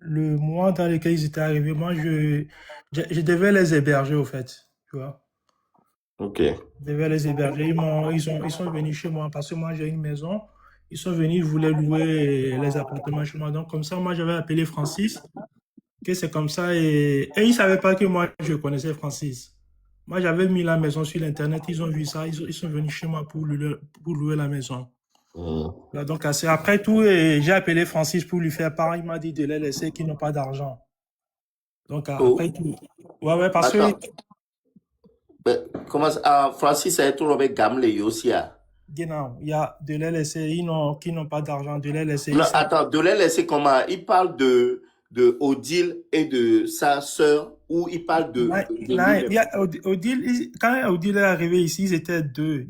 le mois dans lequel ils étaient arrivés, moi je devais les héberger au fait, tu vois.
Ok.
Je devais les héberger. Ils sont venus chez moi parce que moi j'ai une maison. Ils sont venus, ils voulaient louer les appartements chez moi. Donc comme ça, moi j'avais appelé Francis. Que c'est comme ça et ils ne savaient pas que moi je connaissais Francis. Moi j'avais mis la maison sur l'internet, ils ont vu ça, ils sont venus chez moi pour louer la maison. Là, donc après tout, j'ai appelé Francis pour lui faire part, il m'a dit de les laisser qu'ils n'ont pas d'argent. Donc après tout, ouais parce que
comment ça, Francis a été avec Gamle aussi.
Il y a de les laisser, qui n'ont pas d'argent, de les laisser.
Non, attends, de les laisser comment? Il parle de Odile et de sa sœur, ou il parle de
Odile, quand Odile est arrivé ici, ils étaient deux.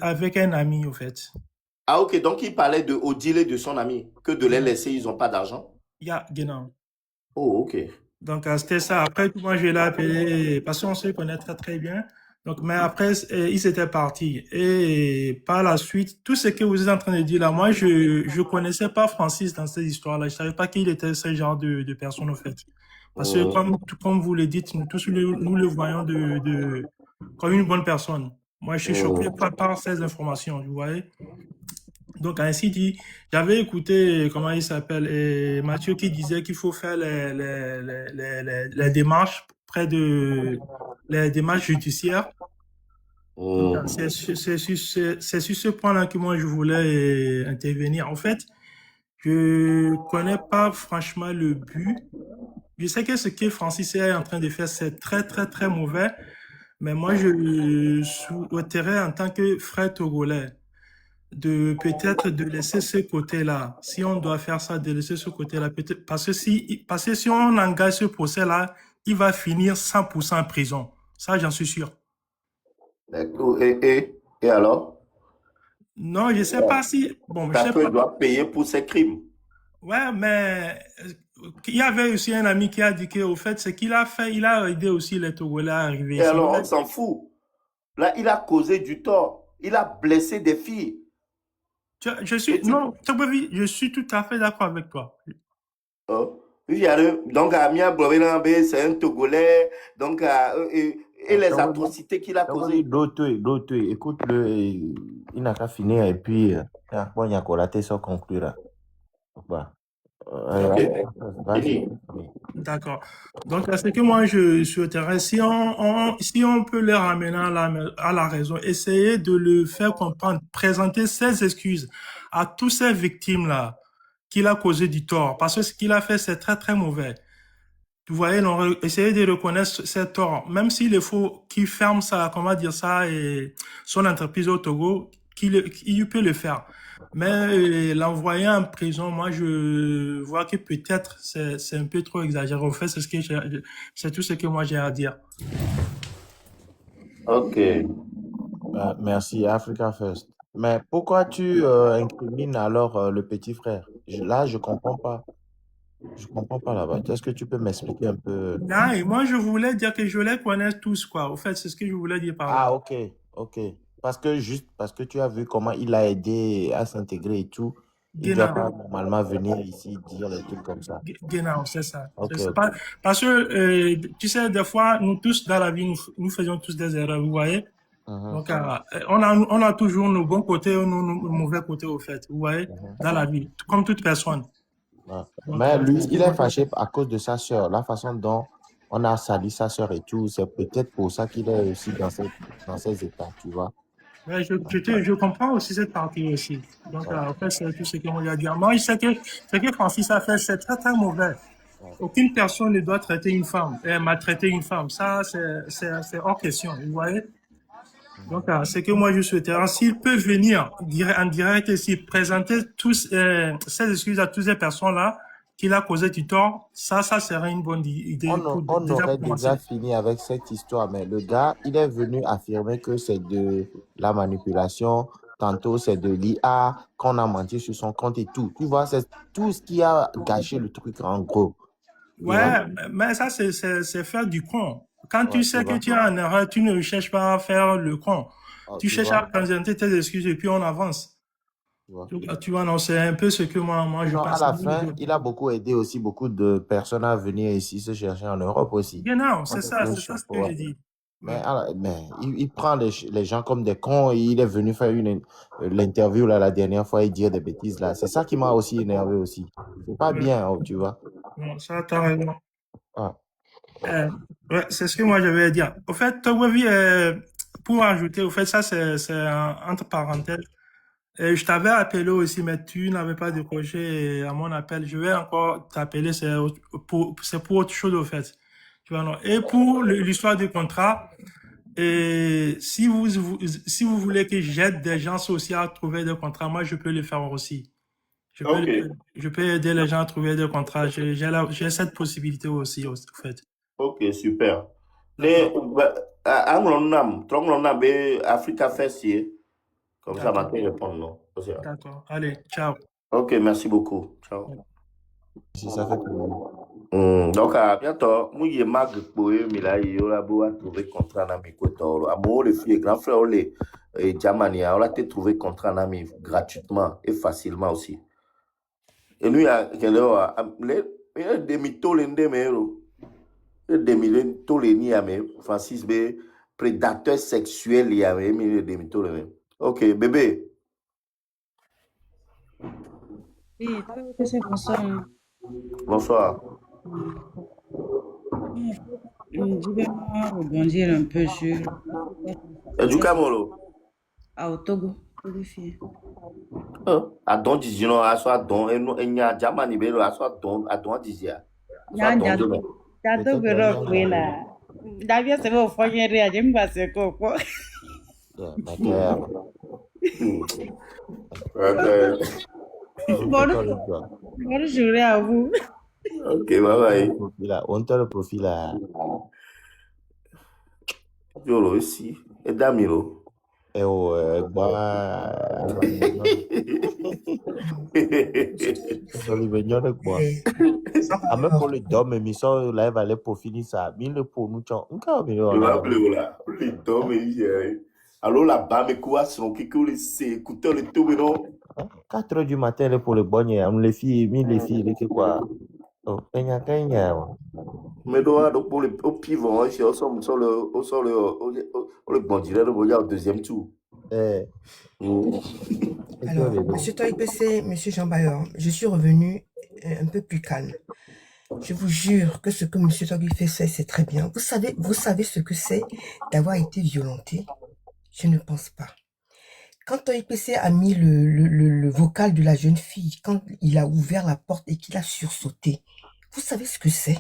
Avec un ami, au fait.
Ah, ok, donc il parlait de Odile et de son ami, que de les laisser, ils n'ont pas d'argent?
Genau.
Oh, ok.
Donc, c'était ça. Après, moi, je l'ai appelé parce qu'on se connaît très, très bien. Donc, mais après, ils étaient partis. Et par la suite, tout ce que vous êtes en train de dire là, moi, je connaissais pas Francis dans cette histoire-là. Je savais pas qu'il était ce genre de personne, au fait. Parce que, comme vous le dites, nous tous, nous le voyons comme une bonne personne. Moi, je suis choqué par ces informations, vous voyez. Donc, ainsi dit, j'avais écouté, comment il s'appelle, Mathieu qui disait qu'il faut faire les démarches les démarches judiciaires. C'est sur ce point-là que moi je voulais intervenir. En fait, je connais pas franchement le but. Je sais que ce que Francis est en train de faire, c'est très, très, très mauvais. Mais moi, je souhaiterais en tant que frère togolais, peut-être de laisser ce côté-là. Si on doit faire ça, de laisser ce côté-là, peut-être, parce que si on engage ce procès-là, il va finir 100% en prison. Ça, j'en suis sûr.
D'accord. Et alors?
Non, je sais pas si, bon, je sais
Parce qu'il
pas.
doit payer pour ses crimes.
Ouais, mais il y avait aussi un ami qui a dit qu'au fait, ce qu'il a fait, il a aidé aussi les Togolais à arriver
Et
ici.
alors, on s'en fout. Là, il a causé du tort. Il a blessé des filles.
Je suis tout à fait d'accord avec toi.
Donc, Amia Bovenambe, c'est un Togolais. Donc, et les atrocités qu'il a causées.
Écoute-le, il n'a qu'à finir et puis, bon, il y a encore la tête sans conclure.
D'accord. Donc, ce que moi, je souhaiterais, si on peut les ramener à la raison, essayer de le faire comprendre, présenter ses excuses à tous ces victimes-là qu'il a causé du tort. Parce que ce qu'il a fait, c'est très, très mauvais. Vous voyez, essayer de reconnaître ses torts. Même s'il faut qu'il ferme et son entreprise au Togo, il peut le faire. Mais l'envoyer en prison, moi, je vois que peut-être c'est un peu trop exagéré. En fait, c'est tout ce que moi j'ai à dire.
Ok.
Merci, Africa First. Mais pourquoi tu incrimines alors le petit frère? Là, je comprends pas. Je comprends pas là-bas. Est-ce que tu peux m'expliquer un peu?
Non, et moi, je voulais dire que je les connais tous, quoi. Au fait, c'est ce que je voulais dire par là.
Ah, ok. Parce que tu as vu comment il a aidé à s'intégrer et tout, il doit pas normalement venir ici dire des trucs comme ça.
Genau, c'est ça.
Ok.
Parce que, tu sais, des fois, nous tous, dans la vie, nous faisons tous des erreurs, vous voyez. Donc, on a toujours nos bons côtés et nos mauvais côtés, au fait, vous voyez, dans la vie, comme toute personne.
Ouais. Mais lui, il est fâché à cause de sa sœur. La façon dont on a sali sa sœur et tout, c'est peut-être pour ça qu'il est aussi dans ces états, tu vois.
Ouais, je comprends aussi cette partie aussi. Donc, en fait, c'est tout ce que moi j'ai à dire. Moi, je sais que ce que Francis a fait, c'est très, très mauvais. Aucune personne ne doit traiter une femme, maltraiter une femme. Ça, c'est hors question, vous voyez. Donc, c'est que moi, je souhaiterais, s'il peut venir en direct et s'il présenter ses excuses à toutes ces personnes-là qu'il a causé du tort, ça serait une bonne idée.
On aurait déjà fini avec cette histoire, mais le gars, il est venu affirmer que c'est de la manipulation, tantôt c'est de l'IA, qu'on a menti sur son compte et tout. Tu vois, c'est tout ce qui a gâché le truc en gros.
Ouais, mais ça, c'est faire du con. Quand tu sais que tu es en erreur, tu ne cherches pas à faire le con. Tu cherches à présenter tes excuses et puis on avance. Tu vois, non, c'est un peu ce que moi je pense.
À la fin, il a beaucoup aidé aussi beaucoup de personnes à venir ici se chercher en Europe aussi.
Non, c'est ça ce que j'ai dit.
Mais il prend les gens comme des cons et il est venu faire l'interview là, la dernière fois et dire des bêtises là. C'est ça qui m'a aussi énervé aussi. C'est pas bien, tu vois.
Non, ça, t'as raison. Ouais, c'est ce que moi je vais dire. Au fait, Togovi, pour ajouter, au fait, ça c'est entre parenthèses. Je t'avais appelé aussi, mais tu n'avais pas décroché à mon appel. Je vais encore t'appeler, c'est pour autre chose, au fait. Tu vois, non? Et pour l'histoire du contrat, et si vous voulez que j'aide des gens aussi à trouver des contrats, moi, je peux le faire aussi. Je peux aider les gens à trouver des contrats. J'ai cette possibilité aussi, au fait.
Ok, super. Africa First, comme ça, ma répondre, non?
D'accord. Allez, ciao.
Ok, merci beaucoup. Ciao.
Si ça fait plaisir.
Donc, à bientôt. Moi, il mag pour eux, mais là, il y aura beau à trouver contrat dans mes côtés. Amour, les filles, grand frère, les Jamania, on a été trouvé contrat dans mes gratuitement et facilement aussi. Et nous, il y a les demi-taux, les demi-taux, les demi-taux, les demi Francis B, prédateur sexuel, il y a les demi-taux, les mêmes. Ok, bébé.
Oui, c'est bonsoir.
Bonsoir.
Je vais rebondir un peu sur.
Et du Camolo?
Au Togo, qualifié.
A don dizino a so don enya Germany be a so don dizia.
Nyanja jato bero kwela. Davia se vo fonyere aje mbase koko. Bonjour à vous.
Ok, bye
bye. On te le profil là.
Yolo ici. Et Damiro.
Eh oh, bah. Même pour le dom, mais ça, là, il va aller pour finir ça. Mais le pour nous, encore mieux.
Je vais appeler là. Le dom, alors là-bas, mais quoi, sinon, qui c'est écouteur le tout, non?
4 h du matin, pour le bon, les filles, les filles, quoi. Oh,
mais donc pour le au pivot, sur le bon direct, au deuxième tour.
Alors, monsieur Toy-PC, monsieur Jean Bayor, je suis revenu un peu plus calme. Je vous jure que ce que monsieur Toy fait, c'est très bien. Vous savez ce que c'est d'avoir été violenté? Je ne pense pas. Quand Toy-PC a mis le vocal de la jeune fille, quand il a ouvert la porte et qu'il a sursauté, vous savez ce que c'est?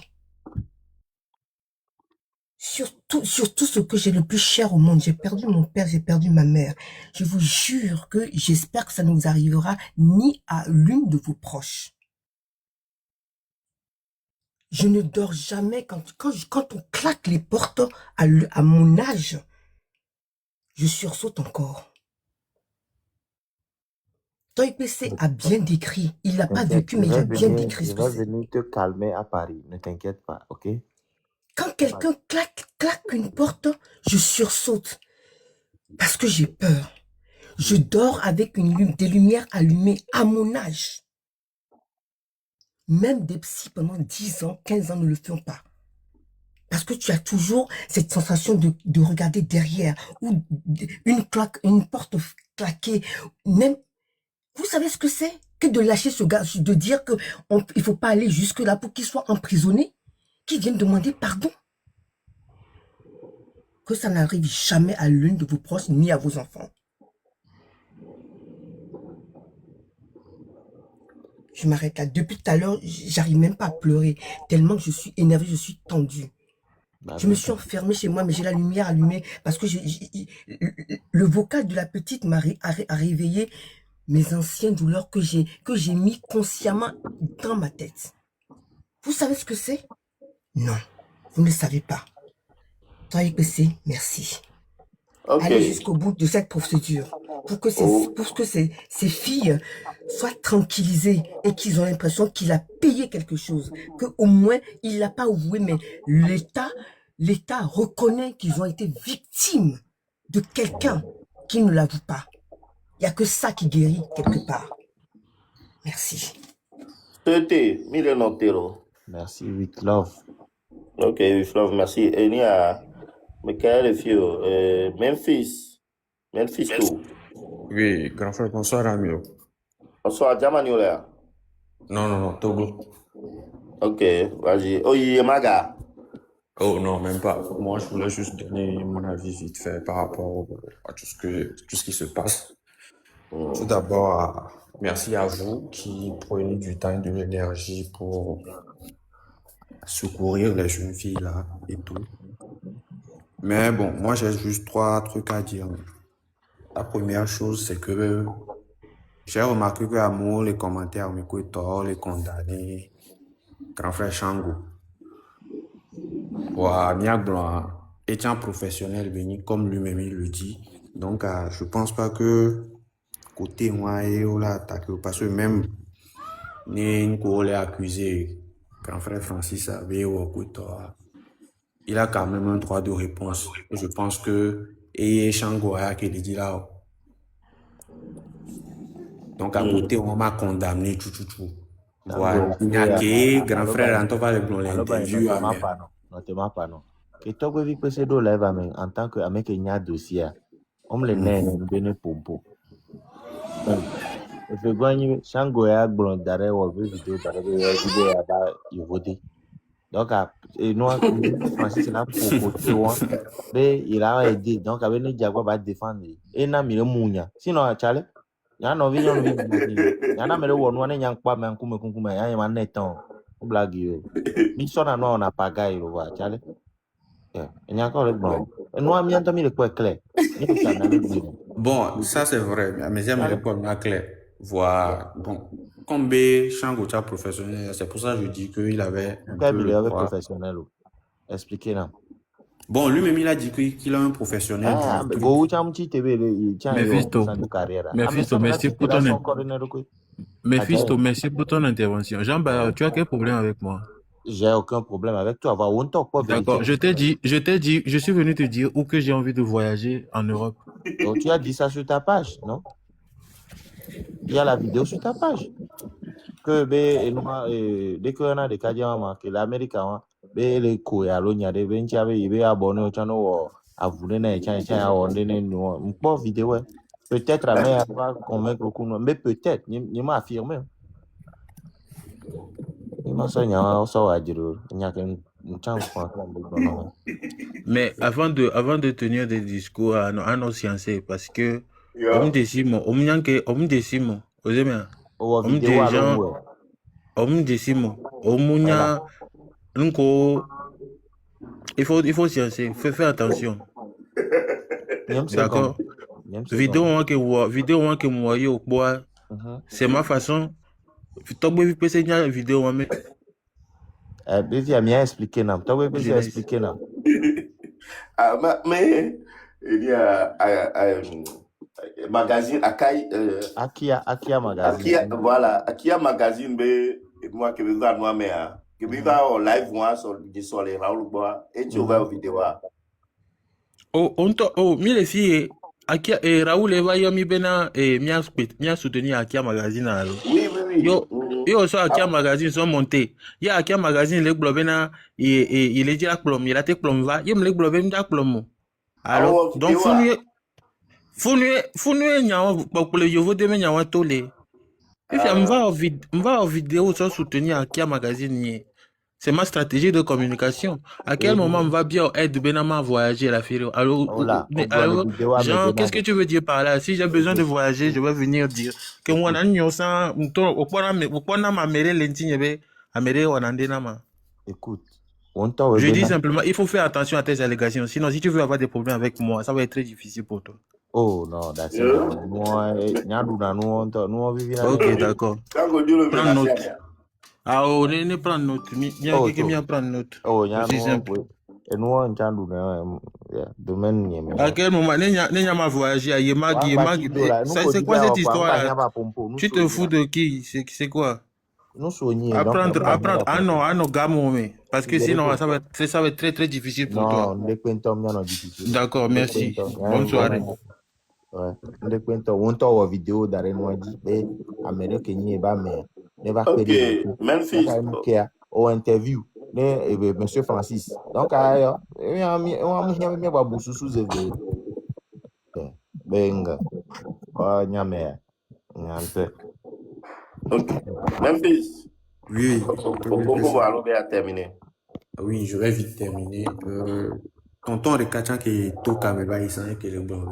Surtout ce que j'ai le plus cher au monde. J'ai perdu mon père, j'ai perdu ma mère. Je vous jure que j'espère que ça ne vous arrivera ni à l'une de vos proches. Je ne dors jamais quand on claque les portes à mon âge. Je sursaute encore. Toy-PC a bien décrit. Il n'a pas vécu, mais il a bien décrit ce que c'est.
Je vais venir te calmer à Paris. Ne t'inquiète pas, ok?
Quand quelqu'un claque une porte, je sursaute. Parce que j'ai peur. Je dors avec des lumières allumées à mon âge. Même des psys pendant 10 ans, 15 ans ne le font pas. Parce que tu as toujours cette sensation de regarder derrière ou une porte claquée. Même, vous savez ce que c'est? Que de lâcher ce gars, de dire qu'il ne faut pas aller jusque-là pour qu'il soit emprisonné, qu'il vienne demander pardon. Que ça n'arrive jamais à l'une de vos proches ni à vos enfants. Je m'arrête là. Depuis tout à l'heure, j'arrive même pas à pleurer. Tellement que je suis énervée, je suis tendue. Je me suis enfermée chez moi, mais j'ai la lumière allumée parce que le vocal de la petite m'a réveillé mes anciennes douleurs que j'ai mis consciemment dans ma tête. Vous savez ce que c'est? Non, vous ne le savez pas. Toy-PC, merci. Okay. Allez jusqu'au bout de cette procédure pour que ces filles soient tranquillisées et qu'ils ont l'impression qu'il a payé quelque chose, qu'au moins il l'a pas avoué, mais l'État reconnaît qu'ils ont été victimes de quelqu'un qui ne l'avoue pas. Il n'y a que ça qui guérit quelque part. Merci.
Merci, with love.
Ok, with love, merci. Et il y a Memphis tout.
Oui, grand frère, bonsoir Amio.
Bonsoir, Jamaniola.
Non, Togo.
Ok, vas-y. Oh, Maga.
Oh non, même pas. Moi, je voulais juste donner mon avis vite fait par rapport à tout ce qui se passe. Tout d'abord, merci à vous qui prenez du temps et de l'énergie pour secourir les jeunes filles là et tout. Mais bon, moi j'ai juste 3 trucs à dire. La première chose, c'est que j'ai remarqué que Amour, les commentaires, les condamnés, grand frère Shango, étant professionnel, comme lui-même il le dit. Donc, je pense pas que côté moi, il a attaqué parce que même, ni est accusé grand frère Francis avait il a quand même un droit de réponse. Je pense que et Shangoya qui dit là. Donc à côté on m'a condamné tout. Voilà. Il y a que grand frère Anto va le blond l'interview.
Notez-moi pas non. Et toi que vous ce dos là en tant que mec qui a dossier, on me le nène bene pompo. Et puis quand Shangoya blond d'arrêt ou vidéo d'arrêt à bas il vote. Donc, et nous, Francis, il a proposé, mais il a aidé. Donc, avec les Diago, va défendre. Et n'a mis le mounia. Sinon, Charlie, il y a un envie, il y a un amélo, on a un pas, mais un coup, il y a un neton. Blague, il sonne à nous, on n'a pas gaï, Charlie. Il y a encore le blanc. Et nous, on a mis le point clair.
Bon, ça c'est vrai, mais j'aime le point clair. Voilà. Bon. Comme Shangocha professionnel, c'est pour ça que je dis qu'il avait un peu
le professionnel. Expliquez-le.
Bon, lui-même, il a dit qu'il a un professionnel.
Mephisto, merci pour ton intervention. Jean-Baptiste, tu as quel problème avec moi?
J'ai aucun problème avec toi.
D'accord, je t'ai dit, je suis venu te dire où que j'ai envie de voyager en Europe.
Donc, tu as dit ça sur ta page, non? Il y a la vidéo sur ta page. Que dès qu'on a des cas que l'Amérique a les coyalonia de Ventia, il va abonner au channel à vous donner une bonne vidéo. Peut-être à mer va convaincre beaucoup, mais peut-être, il m'a affirmé. Il m'a dit,
mais avant de tenir des discours à nos scientifiques, parce que on décime, il faut sciencer, faire attention. D'accord? Vidéo que moi au bois, c'est ma façon. Vidéo mais
expliqué non.
Mais il y a magazine Akia magazine. Voilà, Akia magazine moi que vous moi mais que vous en live moi sur les Raoul bois et tu vas vidéo.
Mille filles Akia et Raoul et Vayomi Bena et mia soutenir Akia magazine.
Oui.
Yo so Akia magazine sont montés. Il y a Akia magazine les globena et il est déjà plomb, il a été plomb va, il me les globem déjà plomb. Alors donc faut nous nyawa pour le yovo de nyawa tolé. Et puis on va en vidéo sans soutenir Akia magazine. C'est ma stratégie de communication. À quel moment on va bien aider Benama à voyager la fille? Alors Jean, qu'est-ce que tu veux dire par là? Si j'ai besoin de voyager, je vais venir dire que moi
écoute,
je dis simplement, il faut faire attention à tes allégations. Sinon, si tu veux avoir des problèmes avec moi, ça va être très difficile pour toi.
Oh non, that's it.
Ok, d'accord. Prends note. Ah, on ne prend note. Bien prendre note.
Oh,
c'est simple.
Et nous, on domaine.
À quel moment, n'est-ce pas voyager à Yemagi? C'est quoi cette histoire? Tu te fous de qui? C'est quoi? Apprendre. Ah non, gamon, parce que sinon, ça va être très, très difficile pour toi. D'accord, merci. Bonne soirée.
Ouais. On vidéo d'Arenois dit,
Memphis.
Au interview, Monsieur Francis. Donc,
Memphis.
Oui.
Oui,
je vais vite terminer. Tonton Rekachan qui est tout caméra ici, qui est le bon.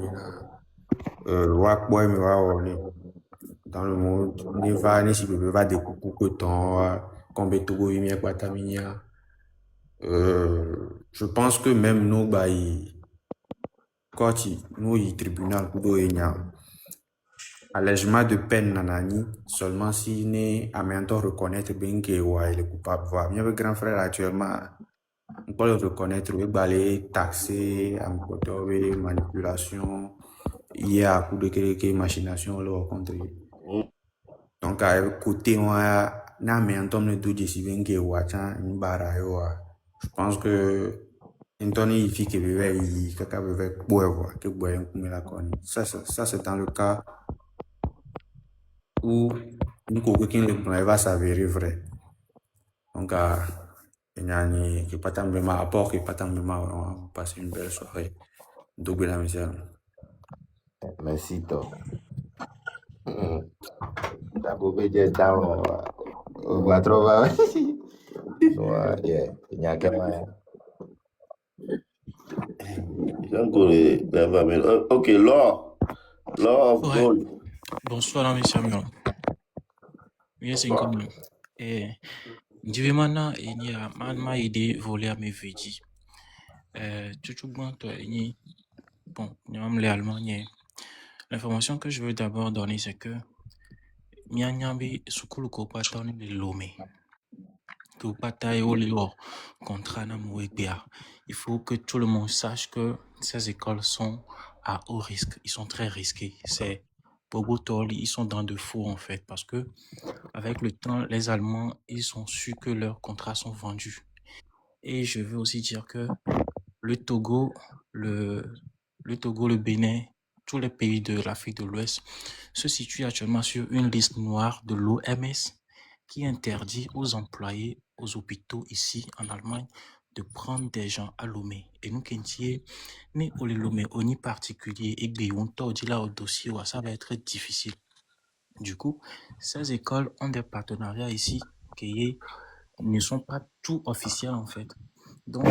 Wakboy me va dans le monde, ne va ni si peut va découper que temps, comme Betogo y quoi taminia. Je pense que même nous quand nous y tribunal pour allègement de peine nanani seulement si ne amenant reconnaître bien que il est coupable. Voilà, bien le grand frère actuellement on peut le reconnaître, le balai taxé, manipulation. Il y a coup de machination là contre. Donc à côté moi na me Antoine do desi benke wacha mbara yo. Je pense que Anthony il fait que bébé il kaka bébé boire que boire comme la conne. Ça c'est dans le cas où une coquine le plan va s'avérer vrai. Donc il qui pas tant vraiment apport qui pas tant vraiment passer une belle soirée. Donc la mission.
Merci toi. T'as beau dire down on va trouver. So yeah, il y a quelqu'un.
Ok, Law of
Ouais.
Gold.
Bonsoir, mes Samuel. Yes, income. Ndivimana, il y a ma idée volée à mes védis. Tout bon, toi, bon, nous l'Allemagne. L'information que je veux d'abord donner, c'est que Mianyambi, Sukulu Kopatan, les Lomé. Kopataï, Olio, contre Anamouébia. Il faut que tout le monde sache que ces écoles sont à haut risque. Ils sont très risqués. C'est Bogotoli, ils sont dans de faux en fait, parce que avec le temps, les Allemands, ils ont su que leurs contrats sont vendus. Et je veux aussi dire que le Togo, le Bénin, tous les pays de l'Afrique de l'Ouest se situent actuellement sur une liste noire de l'OMS qui interdit aux employés, aux hôpitaux ici en Allemagne, de prendre des gens à Lomé. Et nous, Kentie, mais au Lomé, on y particulier, et bien, on t'a dit là au dossier, ça va être difficile. Du coup, ces écoles ont des partenariats ici qui ne sont pas tout officiels en fait. Donc,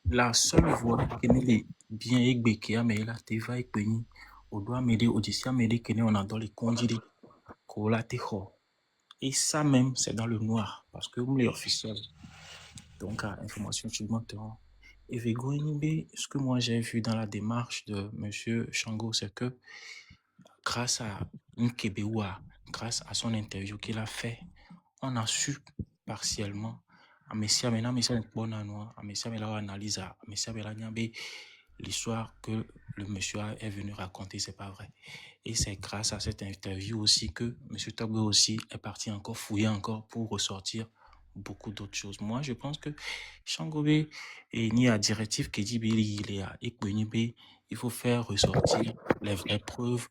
la seule voie qui est bien égbéquée, mais la TVA est pénie, on doit m'aider au dossier, m'aider qu'on a dans les conduits, qu'on l'a tého. Et ça même, c'est dans le noir, parce que vous l'êtes officiel. Donc, information supplémentaire. Et ce que moi j'ai vu dans la démarche de M. Shango, c'est que grâce à Nkebewa, grâce à son interview qu'il a fait, on a su partiellement l'histoire que le monsieur est venu raconter, c'est pas vrai. Et c'est grâce à cette interview aussi que monsieur Togbe aussi est parti encore fouiller encore pour ressortir beaucoup d'autres choses. Moi, je pense que Shangobe et ni à directive qui dit il faut faire ressortir les vraies preuves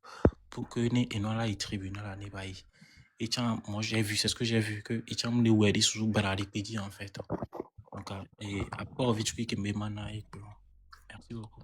pour que ne et non là il tribunal à Nebaï. Et tiens, moi j'ai vu, c'est ce que j'ai vu que et tiens les wedis sous baralipédi en fait. Donc et à part vite qui me mana et merci beaucoup.